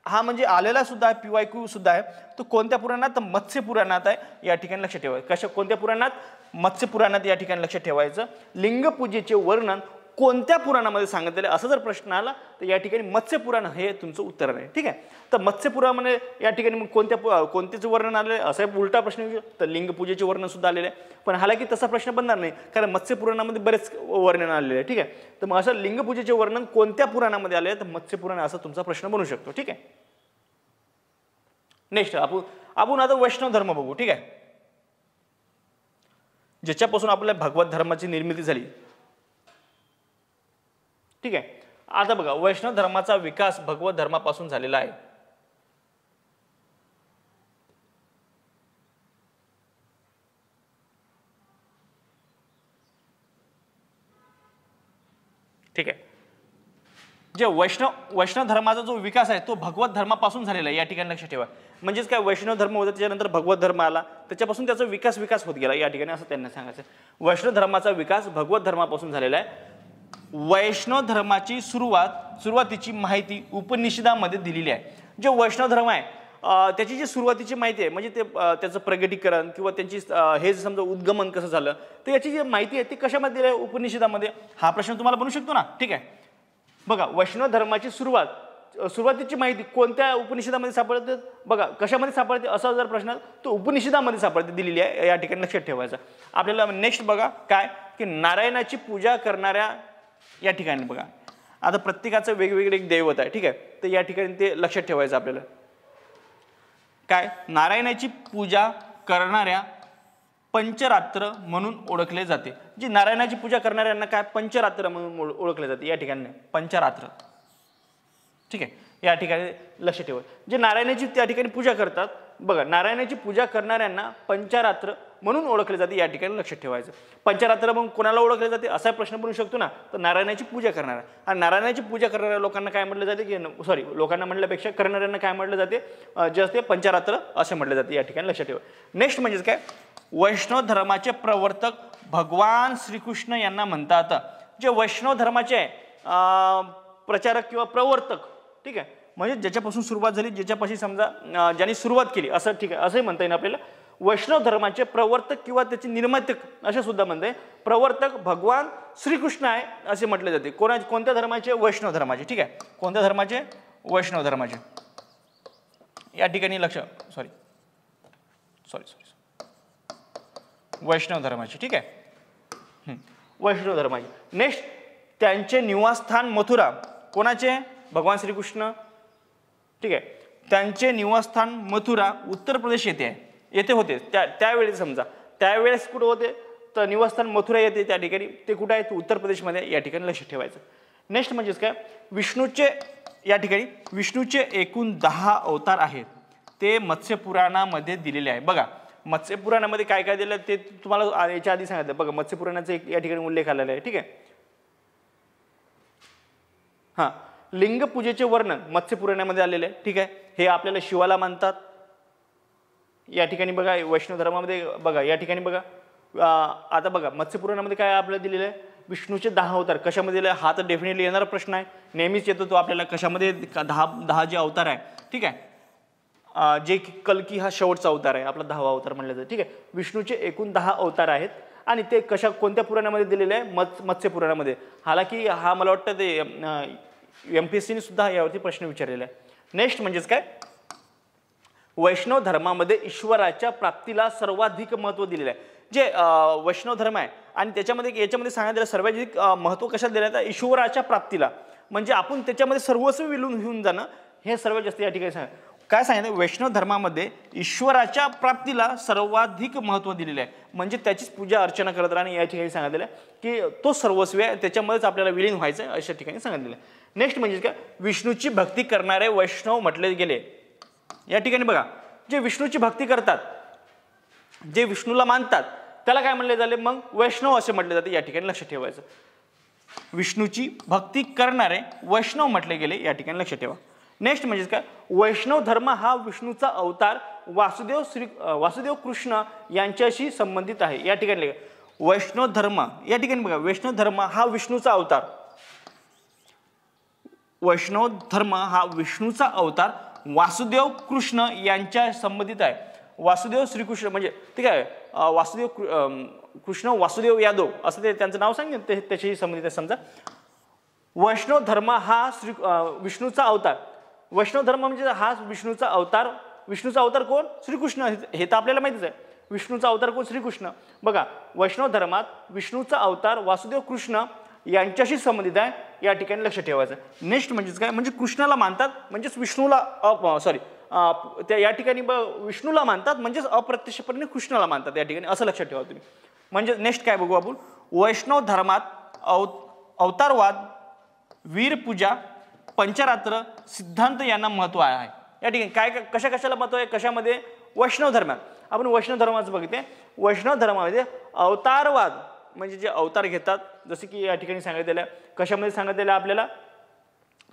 S1: हा म्हणजे आलेला सुद्धा आहे, PYQ सुद्धा आहे. तो कोणत्या पुराणात? तर मत्स्य पुराणात आहे. या ठिकाणी लक्षात ठेवायचं. कोणत्या पुराणात? मत्स्य पुराणात या ठिकाणी लक्षात ठेवायचं. लिंगपूजेचे वर्णन कोणत्या पुराणामध्ये सांगितलेलं असं जर प्रश्न आला तर या ठिकाणी मत्स्य पुराण हे तुमचं उत्तर आहे. ठीक आहे. तर मत्स्य पुराणामध्ये या ठिकाणी मग कोणत्याच वर्णन आलेलं आहे असं उलटा प्रश्न येऊ शकतो. तर लिंगपूजेचे वर्णन सुद्धा आलेले आहे. पण हालाकी तसा प्रश्न बनणार नाही, कारण मत्स्य पुराणामध्ये बरेच वर्णन आलेले आहे. ठीक आहे. तर मग असं लिंगपूजेचे वर्णन कोणत्या पुराणामध्ये आले तर मत्स्य पुराण असा तुमचा प्रश्न बनू शकतो. ठीक आहे. नेक्स्ट आपण आता वैष्णव धर्म बघू. ठीक आहे. ज्याच्यापासून आपल्या भगवत धर्माची निर्मिती झाली. ठीक आहे. आता बघा, वैष्णव धर्माचा विकास भगवत धर्मापासून झालेला आहे. ठीक आहे. जे वैष्णव धर्माचा जो विकास आहे तो भगवत धर्मापासून झालेला आहे. या ठिकाणी लक्षात ठेवा. म्हणजेच काय, वैष्णव धर्म होता, त्याच्यानंतर भगवत धर्म आला, त्याच्यापासून त्याचा विकास होत गेला. या ठिकाणी असं त्यांना सांगायचं. वैष्णव धर्माचा विकास भगवत धर्मापासून झालेला आहे. वैष्णव धर्माची सुरुवातीची माहिती उपनिषदामध्ये दिलेली आहे. जे वैष्णव धर्म आहे त्याची जी सुरुवातीची माहिती आहे, म्हणजे ते त्याचं प्रगटीकरण किंवा त्यांची हे जर समजा उद्गमन कसं झालं, तर याची जी माहिती आहे ती कशामध्ये दिली आहे? उपनिषदामध्ये. हा प्रश्न तुम्हाला बनू शकतो ना. ठीक आहे. बघा, वैष्णव धर्माची सुरुवातीची माहिती कोणत्या उपनिषदामध्ये सापडते? बघा, कशामध्ये सापडते असा जर प्रश्न तो उपनिषदामध्ये सापडते, दिलेली आहे. या ठिकाणी लक्षात ठेवायचं. आपल्याला नेक्स्ट बघा काय, की नारायणाची पूजा करणाऱ्या या ठिकाणी बघा, आता प्रत्येकाचं वेगवेगळे एक दैवत आहे. ठीक आहे. तर या ठिकाणी ते लक्षात ठेवायचं आपल्याला. काय, नारायणाची पूजा करणाऱ्या पंचरात्र म्हणून ओळखले जाते. जी नारायणाची पूजा करणाऱ्यांना काय पंचरात्र म्हणून ओळखले जाते. या ठिकाणी पंचरात्र. ठीक आहे. या ठिकाणी लक्ष ठेवा. जे नारायणाची त्या ठिकाणी पूजा करतात, बघा, नारायणाची पूजा करणाऱ्यांना पंचरात्र म्हणून ओळखले जाते. या ठिकाणी लक्षात ठेवायचं. पंचरात्र मग कोणाला ओळखले जाते असा प्रश्न बनू शकतो ना. तर नारायणाची पूजा करणारा, आणि नारायणाची पूजा करणाऱ्या लोकांना काय म्हटलं जाते, की सॉरी, लोकांना म्हटल्यापेक्षा करणाऱ्यांना काय म्हटलं जाते, जे असते पंचरात्र असे म्हटले जाते. या ठिकाणी लक्षात ठेवा. नेक्स्ट म्हणजेच काय, वैष्णव धर्माचे प्रवर्तक भगवान श्रीकृष्ण यांना म्हणतात. जे वैष्णव धर्माचे प्रचारक किंवा प्रवर्तक, ठीक आहे, म्हणजे ज्याच्यापासून सुरुवात झाली, ज्याच्यापाशी समजा ज्यांनी सुरुवात केली असं, ठीक आहे, असंही म्हणता येईल आपल्याला. वैष्णव धर्माचे प्रवर्तक किंवा त्याचे निर्मातक असे सुद्धा म्हणते. प्रवर्तक भगवान श्रीकृष्ण आहे असे म्हटले जाते. कोणत्या धर्माचे? वैष्णव धर्माचे. ठीक आहे. कोणत्या धर्माचे? वैष्णव धर्माचे. या ठिकाणी लक्ष, सॉरी वैष्णव धर्माचे. ठीक आहे. वैष्णव धर्माचे. नेक्स्ट, त्यांचे निवासस्थान मथुरा. कोणाचे? भगवान श्रीकृष्ण. ठीक आहे. त्यांचे निवासस्थान मथुरा उत्तर प्रदेश येथे होते. त्यावेळेस समजा त्यावेळेस कुठं होते, तर निवासस्थान मथुरा येते त्या ठिकाणी. ते कुठं आहे? तर उत्तर प्रदेशमध्ये. या ठिकाणी लक्ष ठेवायचं. नेक्स्ट म्हणजेच काय, विष्णूचे या ठिकाणी विष्णूचे एकूण 10 अवतार आहेत. ते मत्स्य पुराणामध्ये दिलेले आहे. बघा, मत्स्य पुराणामध्ये काय काय दिलं ते तुम्हाला याच्या आधी सांगितलं. बघा, मत्स्य पुराणाचा एक या ठिकाणी उल्लेख आलेला आहे. ठीक आहे. हां, लिंग पूजेचे वर्णन मत्स्य पुराणामध्ये आलेले आहे. ठीक आहे. हे आपल्याला शिवाला मानतात. या ठिकाणी बघा, वैष्णव धर्मामध्ये बघा, या ठिकाणी बघा, आता बघा मत्स्य पुराणामध्ये काय आपल्याला दिलेलं आहे, विष्णूचे 10 अवतार कशामध्ये दिले. हा तर डेफिनेटली येणारा प्रश्न आहे, नेहमीच येतो तो आपल्याला. कशामध्ये? 10 जे अवतार आहे. ठीक आहे. जे कल्की हा शेवटचा अवतार आहे, आपला 10वा अवतार म्हणलं जातं. ठीक आहे. विष्णूचे एकूण 10 अवतार आहेत आणि ते कोणत्या पुराणामध्ये दिलेले आहे? मत्स्य पुराणामध्ये. हालाकी हा मला वाटतं ते MPSCने सुद्धा यावरती प्रश्न विचारलेला आहे. नेक्स्ट म्हणजेच काय, वैष्णव धर्मामध्ये ईश्वराच्या प्राप्तीला सर्वाधिक महत्त्व दिलेलं आहे. जे वैष्णव धर्म आहे आणि याच्यामध्ये सांगितलेलं सर्वाधिक महत्त्व कशात दिलं आहे? ईश्वराच्या प्राप्तीला. म्हणजे आपण त्याच्यामध्ये सर्वस्व विलीन होऊन जाणं, हे सर्वात जास्त या ठिकाणी काय सांगितलं? वैष्णव धर्मामध्ये ईश्वराच्या प्राप्तीला सर्वाधिक महत्त्व दिलेलं आहे. म्हणजे त्याचीच पूजा अर्चना करत राहणं. या ठिकाणी सांगितलेलं आहे की तो सर्वस्व आहे, त्याच्यामध्येच आपल्याला विलीन व्हायचं आहे, अशा ठिकाणी सांगितलेलं आहे. नेक्स्ट म्हणजे काय, विष्णूची भक्ती करणारे वैष्णव म्हटले गेले. या ठिकाणी बघा, जे विष्णूची भक्ती करतात, जे विष्णूला मानतात, त्याला काय म्हणले झाले? मग वैष्णव असे म्हटले जाते. या ठिकाणी लक्ष ठेवायचं. विष्णूची भक्ती करणारे वैष्णव म्हटले गेले. या ठिकाणी लक्ष ठेवा. नेक्स्ट म्हणजे काय, वैष्णव धर्म हा विष्णूचा अवतार वासुदेव कृष्ण यांच्याशी संबंधित आहे. या ठिकाणी वैष्णव धर्म, या ठिकाणी बघा, वैष्णव धर्म हा विष्णूचा अवतार. वैष्णव धर्म हा विष्णूचा अवतार वासुदेव कृष्ण यांच्या संबंधित आहे. वासुदेव श्रीकृष्ण म्हणजे ठीक आहे, वासुदेव कृष्ण वासुदेव यादव असं ते त्यांचं नाव सांगितलं, ते त्याच्याशी संबंधित आहे. समजा वैष्णव धर्म हा विष्णूचा अवतार. वैष्णव धर्म म्हणजे हा विष्णूचा अवतार. विष्णूचा अवतार कोण? श्रीकृष्ण. हे तर आपल्याला माहितीच आहे. विष्णूचा अवतार कोण? श्रीकृष्ण. बघा, वैष्णव धर्मात विष्णूचा अवतार वासुदेव कृष्ण यांच्याशी संबंधित आहे, या ठिकाणी लक्ष ठेवायचं. नेक्स्ट म्हणजेच काय, म्हणजे कृष्णाला मानतात म्हणजेच विष्णूला सॉरी त्या या ठिकाणी विष्णूला मानतात म्हणजेच अप्रत्यक्षपणे कृष्णाला मानतात या ठिकाणी, असं लक्षात ठेवा तुम्ही. म्हणजे नेक्स्ट काय बघू आपण, वैष्णव धर्मात अवतारवाद, वीरपूजा, पंचरात्र, सिद्धांत यांना महत्व आहे. या ठिकाणी काय कशा कशाला महत्व आहे? कशामध्ये? वैष्णव धर्मात. आपण वैष्णव धर्माचं बघितले. वैष्णव धर्मामध्ये अवतारवाद म्हणजे जे अवतार घेतात, जसे की या ठिकाणी सांगितलेलं आहे. कशामध्ये सांगितलेलं आहे आपल्याला?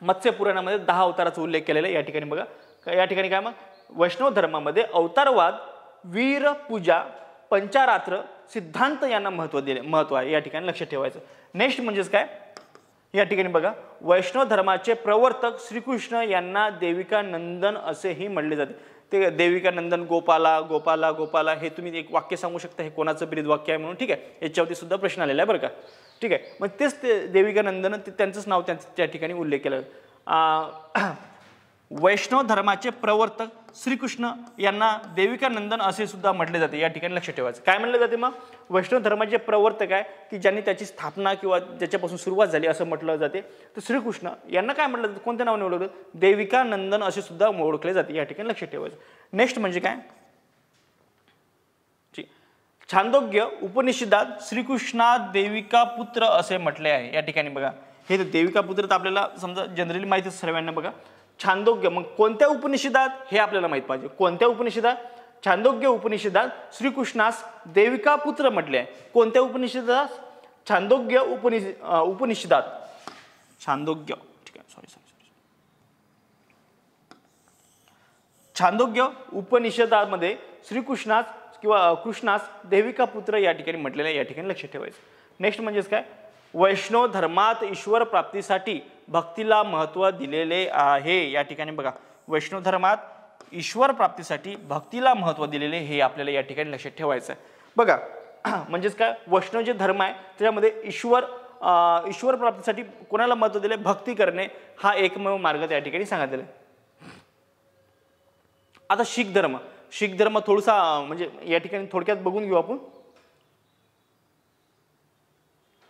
S1: मत्स्य पुराणामध्ये 10 अवताराचा उल्लेख केलेला आहे. या ठिकाणी बघा, या ठिकाणी काय मग वैष्णव धर्मामध्ये अवतारवाद, वीरपूजा, पंचरात्र, सिद्धांत यांना महत्व आहे. या ठिकाणी लक्ष ठेवायचं. नेक्स्ट म्हणजेच काय, या ठिकाणी बघा, वैष्णव धर्माचे प्रवर्तक श्रीकृष्ण यांना देविका नंदन असेही म्हणले जाते. ते देविका नंदन, गोपाला गोपाला गोपाला, हे तुम्ही एक वाक्य सांगू शकता हे कोणाचं ब्रीद वाक्य आहे म्हणून. ठीक आहे, याच्यावरती सुद्धा प्रश्न आलेला आहे बरं का. ठीक आहे, मग तेच ते देविका नंदन त्यांचंच नाव त्या ठिकाणी उल्लेख केला. वैष्णव धर्माचे प्रवर्तक श्रीकृष्ण यांना देविका नंदन असे सुद्धा म्हटले जाते. या ठिकाणी लक्ष ठेवायचं. काय म्हटलं जाते मग? वैष्णव धर्माचे प्रवर्तक आहे की ज्यांनी त्याची स्थापना किंवा ज्याच्यापासून सुरुवात झाली असं म्हटलं जाते. तर श्रीकृष्ण यांना काय म्हटलं जातं? कोणत्या नावाने ओळखलं? देविका नंदन असे सुद्धा ओळखले जाते. या ठिकाणी लक्ष ठेवायचं. नेक्स्ट म्हणजे काय, छांदोग्य उपनिषदात श्रीकृष्णा देविका पुत्र असे म्हटले आहे. या ठिकाणी बघा, हे देविका पुत्र तर आपल्याला समजा जनरली माहिती सर्वांना. बघा, छांदोग्य मग कोणत्या उपनिषदात हे आपल्याला माहित पाहिजे. कोणत्या उपनिषदात? छांदोग्य उपनिषदात श्रीकृष्णास देविका पुत्र म्हटले आहे. कोणत्या उपनिषदात? छांदोग्य उपनिषदात. छांदोग्य, ठीक आहे, सॉरी. छांदोग्य उपनिषदामध्ये श्रीकृष्णास किंवा कृष्णास देविका पुत्र या ठिकाणी म्हटलेलं आहे. या ठिकाणी लक्ष ठेवायचं. नेक्स्ट म्हणजेच काय, वैष्णव धर्मात ईश्वर प्राप्तीसाठी भक्तीला महत्त्व दिलेले आहे. या ठिकाणी बघा, वैष्णव धर्मात ईश्वर प्राप्तीसाठी भक्तीला महत्त्व दिलेले हे आपल्याला या ठिकाणी लक्षात ठेवायचं आहे. बघा, म्हणजेच काय, वैष्णव जे धर्म आहे त्याच्यामध्ये ईश्वर प्राप्तीसाठी कोणाला महत्त्व दिले? भक्ती करणे हा एकमेव मार्ग त्या ठिकाणी सांगितलेला आहे. आता शीख धर्म थोडासा म्हणजे या ठिकाणी थोडक्यात बघून घेऊ आपण.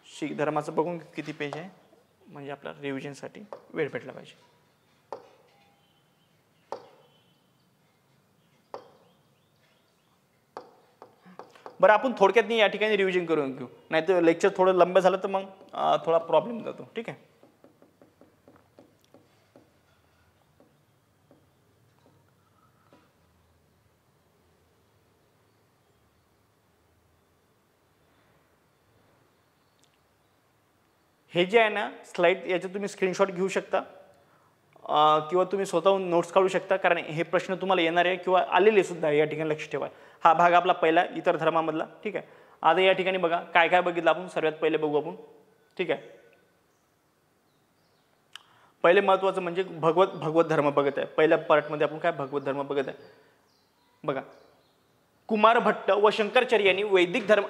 S1: शीख धर्माचं बघून किती पेज आहे म्हणजे आपल्या रिव्हिजनसाठी वेळ भेटला पाहिजे. बरं, आपण थोडक्यात या ठिकाणी रिव्हिजन करून घेऊ, नाही तर लेक्चर थोडं लंब झालं तर मग थोडा प्रॉब्लेम जातो. ठीक आहे, हे जे आहे ना स्लाइड, याचे तुम्ही स्क्रीनशॉट घेऊ शकता किंवा तुम्ही स्वतःहून नोट्स काढू शकता, कारण हे प्रश्न तुम्हाला येणार आहे किंवा आलेले सुद्धा आहे. या ठिकाणी लक्ष ठेवा. हा भाग आपला पहिला इतर धर्मामधला. ठीक आहे, आता या ठिकाणी बघा काय काय बघितलं आपण. सर्वात पहिले बघू आपण. ठीक आहे, पहिले महत्वाचं म्हणजे भगवत धर्म बघत आहे. पहिल्या पार्टमध्ये आपण काय भगवत धर्म बघत आहे. बघा, कुमार भट्ट व शंकराचार्य यांनी वैदिक धर्म,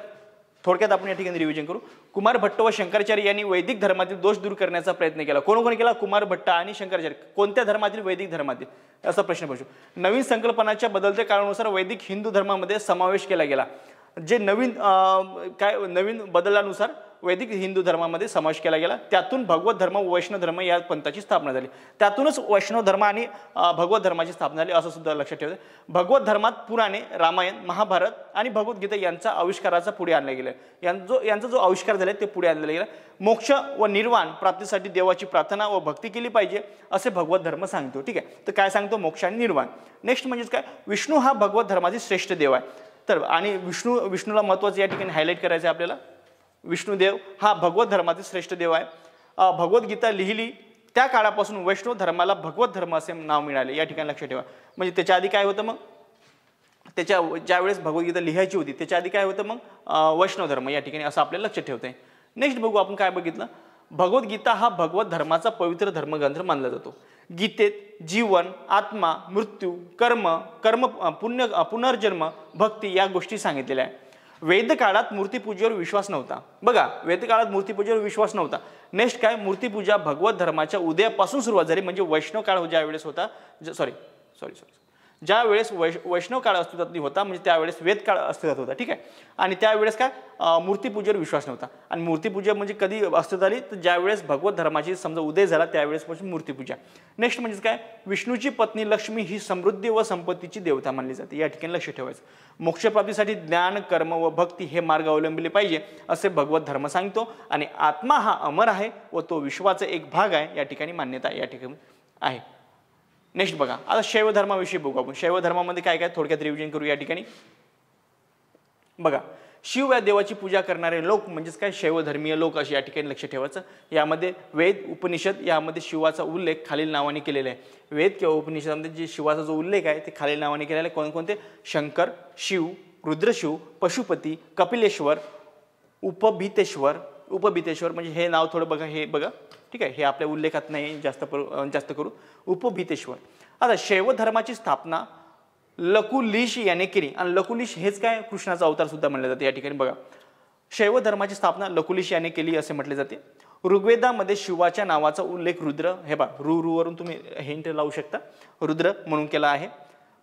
S1: थोडक्यात आपण या ठिकाणी रिव्हिजन करू. कुमार भट्ट व शंकराचार्य यांनी वैदिक धर्मातील दोष दूर करण्याचा प्रयत्न केला. कोण केला? कुमार भट्ट आणि शंकराचार्य. कोणत्या धर्मातील? वैदिक धर्मातील. असा प्रश्न पडतो. नवीन संकल्पनाच्या बदलत्या काळानुसार वैदिक हिंदू धर्मामध्ये समावेश केला गेला. जे नवीन बदलानुसार वैदिक हिंदू धर्मामध्ये समावेश केला गेला. त्यातून भगवत धर्म व वैष्णव धर्म या पंथाची स्थापना झाली. त्यातूनच वैष्णव धर्म आणि भगवत धर्माची स्थापना झाली असं सुद्धा लक्षात ठेवायचं. भगवत धर्मात पुराणे, रामायण, महाभारत आणि भगवद्गीता यांचा आविष्काराचा पुढे आणला गेला. यांचा जो आविष्कार झाला ते पुढे आणला गेला. मोक्ष व निर्वाण प्राप्तीसाठी देवाची प्रार्थना व भक्ती केली पाहिजे असे भगवत धर्म सांगतो. ठीक आहे, तर काय सांगतो? मोक्ष आणि निर्वाण. नेक्स्ट म्हणजेच काय, विष्णू हा भगवत धर्मातील श्रेष्ठ देव आहे. तर आणि विष्णूला महत्त्वाचं या ठिकाणी हायलाईट करायचं आहे आपल्याला. विष्णुदेव हा भगवत धर्मातील श्रेष्ठ देव आहे. भगवद्गीता लिहिली त्या काळापासून वैष्णव धर्माला भगवत धर्म असे नाव मिळाले. या ठिकाणी लक्षात ठेवा. म्हणजे त्याच्या आधी काय होतं? मग ज्यावेळेस भगवद्गीता लिहायची होती त्याच्या आधी काय होतं? मग वैष्णव धर्म. या ठिकाणी असं आपल्याला लक्षात ठेवता आहे. नेक्स्ट बघू आपण काय बघितलं. भगवद्गीता हा भगवत धर्माचा पवित्र धर्मग्रंथ मानला जातो. गीतेत जीवन, आत्मा, मृत्यू, कर्म, पुनर्जन्म, भक्ती या गोष्टी सांगितलेल्या आहे. वेद काळात मूर्तीपूजेवर विश्वास नव्हता. बघा, वेद काळात मूर्तीपूजेवर विश्वास नव्हता. नेक्स्ट काय, मूर्तीपूजा भगवत धर्माच्या उदयापासून सुरुवात झाली. म्हणजे वैष्णव काळ ज्या वेळेस होता, ज्या वेळेस वैष्णव काळ अस्तित्वात होता, म्हणजे त्यावेळेस वेद काळ अस्तित्वात होता. ठीक आहे. आणि त्यावेळेस काय, मूर्तीपूजेवर विश्वास नव्हता. आणि मूर्तीपूजा म्हणजे कधी अस्तित्वात आली, तर ज्या वेळेस भगवत धर्माची समजा उदय झाला त्यावेळेसपासून मूर्तीपूजा. नेक्स्ट म्हणजे काय, विष्णूची पत्नी लक्ष्मी ही समृद्धी व संपत्तीची देवता मानली जाते. या ठिकाणी लक्ष ठेवायचं. मोक्षप्राप्तीसाठी ज्ञान, कर्म व भक्ती हे मार्ग अवलंबले पाहिजे असे भगवत धर्म सांगतो. आणि आत्मा हा अमर आहे व तो विश्वाचा एक भाग आहे, या ठिकाणी मान्यता या ठिकाणी आहे. नेक्स्ट बघा, आता शैव धर्माविषयी बघू आपण. शैव धर्मामध्ये काय काय थोडक्यात रिव्हिजन करू. या ठिकाणी बघा, शिव या देवाची पूजा करणारे लोक म्हणजेच काय, शैव धर्मीय लोक असे या ठिकाणी लक्ष ठेवायचं. यामध्ये वेद, उपनिषद यामध्ये शिवाचा उल्लेख खालील नावाने केलेला आहे. वेद किंवा उपनिषदामध्ये जे शिवाचा जो उल्लेख आहे ते खालील नावाने केलेला आहे. कोणकोणते, शंकर, शिव, रुद्रशिव, पशुपती, कपिलेश्वर, उपभीतेश्वर म्हणजे हे नाव थोडं बघा, हे बघा. ठीक आहे, हे आपल्या उल्लेखात नाही जास्त करू. उपभीतेश्वर. आता शैव धर्माची स्थापना लकुलिश याने केली. आणि लकुलिश हेच काय, कृष्णाचा अवतार सुद्धा म्हणले जाते. या ठिकाणी बघा, शैव धर्माची स्थापना लकुलिश याने केली असे म्हटले जाते. ऋग्वेदामध्ये शिवाच्या नावाचा उल्लेख रुद्र, हे बघा वरून तुम्ही हिंट लावू शकता, रुद्र म्हणून केला आहे.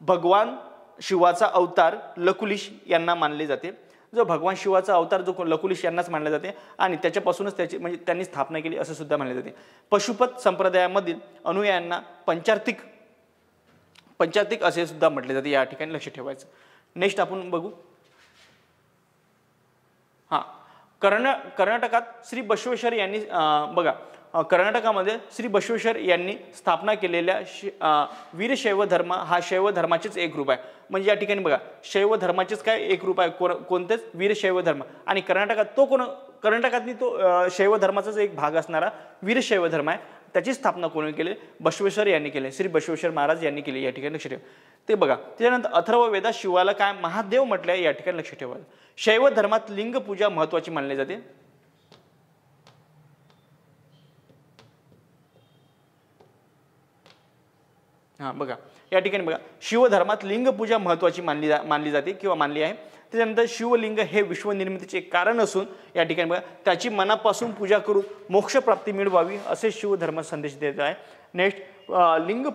S1: भगवान शिवाचा अवतार लकुलिश यांना मानले जाते. जो भगवान शिवाचा अवतार जो लकुलिश यांनाच मानले जाते आणि त्याच्यापासूनच त्याची म्हणजे त्यांनी स्थापना केली असं सुद्धा मानले जाते. पशुपत संप्रदायामधील अनुयायांना पंचार्तिक असे सुद्धा म्हटले जाते. या ठिकाणी लक्ष ठेवायचं. नेक्स्ट आपण बघू. कर्नाटकात श्री बसवेश्वर यांनी बघा, कर्नाटकामध्ये श्री बसवेश्वर यांनी स्थापना केलेल्या वीरशैव धर्म हा शैव धर्माचेच एक रूप आहे. म्हणजे या ठिकाणी बघा, शैव धर्माचेच काय एक रूप आहे, कोणतेच वीरशैव धर्म. आणि कर्नाटकातली तो शैव धर्माचाच एक भाग असणारा वीरशैव धर्म आहे. त्याची स्थापना कोणी केली, बसवेश्वर यांनी केली, श्री बसवेश्वर महाराज यांनी केली. या ठिकाणी लक्ष ठेवा. ते बघा, त्यानंतर अथर्व वेदात शिवाला काय महादेव म्हटलंय, या ठिकाणी लक्ष ठेवा. शैव धर्मात लिंग पूजा महत्वाची मानली जाते. बघा, या ठिकाणी बघा, शिवधर्मात लिंगपूजा महत्वाची मानली जाते किंवा मानली आहे. त्याच्यानंतर शिवलिंग हे विश्वनिर्मितीचे कारण असून या ठिकाणी बघा, त्याची मनापासून पूजा करून मोक्षप्राप्ती मिळवावी असे शिवधर्म संदेश देत आहे. नेक्स्ट लिंग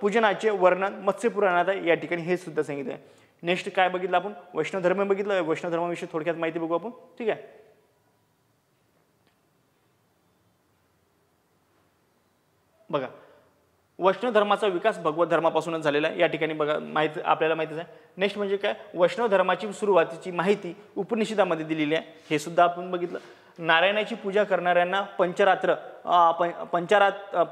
S1: पूजनाचे वर्णन मत्स्यपुराणात आहे. या ठिकाणी हे सुद्धा सांगितलं आहे. नेक्स्ट काय बघितलं आपण, वैष्णव धर्म बघितलं. वैष्णव धर्माविषयी थोडक्यात माहिती बघू आपण. ठीक आहे. बघा, वैष्णव धर्माचा विकास भगवत धर्मापासूनच झालेला आहे. या ठिकाणी बघा, आपल्याला माहितीच आहे. नेक्स्ट म्हणजे काय, वैष्णव धर्माची सुरुवातीची माहिती उपनिषदामध्ये दिलेली आहे. हे सुद्धा आपण बघितलं. नारायणाची पूजा करणाऱ्यांना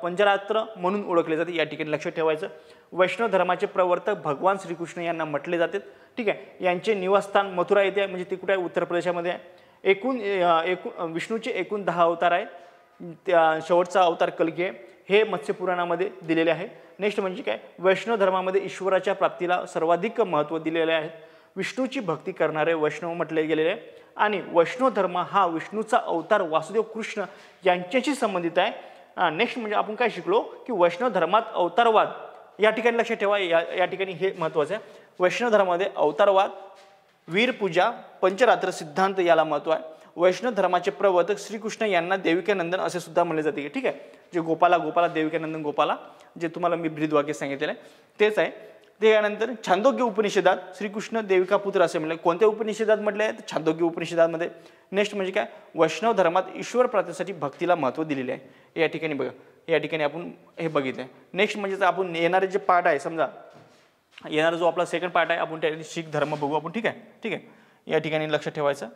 S1: पंचरात्र म्हणून ओळखले जाते. या ठिकाणी लक्ष ठेवायचं. वैष्णव धर्माचे प्रवर्तक भगवान श्रीकृष्ण यांना म्हटले जाते. ठीक आहे. यांचे निवासस्थान मथुरा येथे, म्हणजे ते कुठे आहे, उत्तर प्रदेशामध्ये आहे. विष्णूचे एकूण 10 अवतार आहे. त्या शेवटचा अवतार कल्की आहे. हे मत्स्यपुराणामध्ये दिलेले आहे. नेक्स्ट म्हणजे काय, वैष्णव धर्मामध्ये ईश्वराच्या प्राप्तीला सर्वाधिक महत्त्व दिलेले आहे. विष्णूची भक्ती करणारे वैष्णव म्हटले गेलेले आहे. आणि वैष्णव धर्म हा विष्णूचा अवतार वासुदेव कृष्ण यांच्याशी संबंधित आहे. नेक्स्ट म्हणजे आपण काय शिकलो की वैष्णव धर्मात अवतारवाद, या ठिकाणी लक्ष ठेवा. या ठिकाणी हे महत्त्वाचं आहे. वैष्णव धर्मामध्ये अवतारवाद, वीरपूजा, पंचरात्र सिद्धांत याला महत्त्व आहे. वैष्णव धर्माचे प्रवर्तक श्रीकृष्ण यांना देविकानंदन असे सुद्धा म्हणले जाते. ठीक आहे. जे गोपाला देविकानंदन गोपाला, जे तुम्हाला मी ब्रीदवाक्य सांगितलेलं आहे तेच आहे. त्यानंतर छांदोग्य उपनिषदात श्रीकृष्ण देविका पुत्र असे म्हणले. कोणत्या उपनिषदात म्हटले आहे, छांदोग्य उपनिषदामध्ये. नेक्स्ट म्हणजे काय, वैष्णव धर्मात ईश्वर प्राप्तीसाठी भक्तीला महत्त्व दिलेले आहे. या ठिकाणी बघा, या ठिकाणी आपण हे बघितलं. नेक्स्ट म्हणजे आपण येणारे जे पार्ट आहे, समजा येणारा जो आपला सेकंड पार्ट आहे, आपण त्या शीख धर्म बघू आपण. ठीक आहे. ठीक आहे. या ठिकाणी लक्ष ठेवायचं.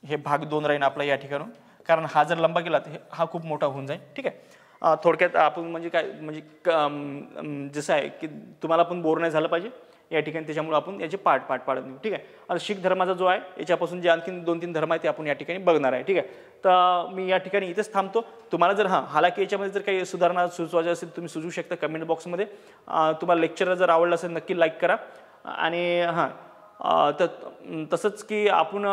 S1: हे भाग 2 राहील आपला या ठिकाणी, कारण हा जर लंबा केला तर हा खूप मोठा होऊन जाईल. ठीक आहे. थोडक्यात आपण म्हणजे काय, म्हणजे जसं आहे की तुम्हाला पण बोर नाही झालं पाहिजे या ठिकाणी, त्याच्यामुळे आपण याचे पार्ट पाडत नाही. ठीक आहे. आता शीख धर्माचा जो आहे याच्यापासून जे आणखी 2-3 धर्म आहे ते आपण या ठिकाणी बघणार आहे. ठीक आहे. तर मी या ठिकाणी इथेच थांबतो. तुम्हाला जर हालाकी याच्यामध्ये जर काही सुधारणा सुचवायची असेल तुम्ही सुचवू शकता कमेंट बॉक्समध्ये. तुम्हाला लेक्चर जर आवडलं असेल नक्की लाईक करा. आणि तसंच की आपण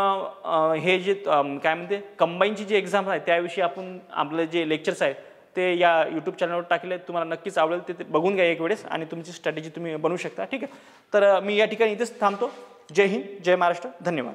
S1: हे जे काय म्हणते कंबाईनची जी एक्झाम आहे त्याविषयी आपण आपले जे लेक्चर्स आहे ते या यूट्यूब चॅनलवर टाकले, तुम्हाला नक्कीच आवडेल, ते बघून घ्या एक वेळेस आणि तुमची स्ट्रॅटेजी तुम्ही बनवू शकता. ठीक आहे, तर मी या ठिकाणी इथेच थांबतो. जय हिंद, जय महाराष्ट्र, धन्यवाद.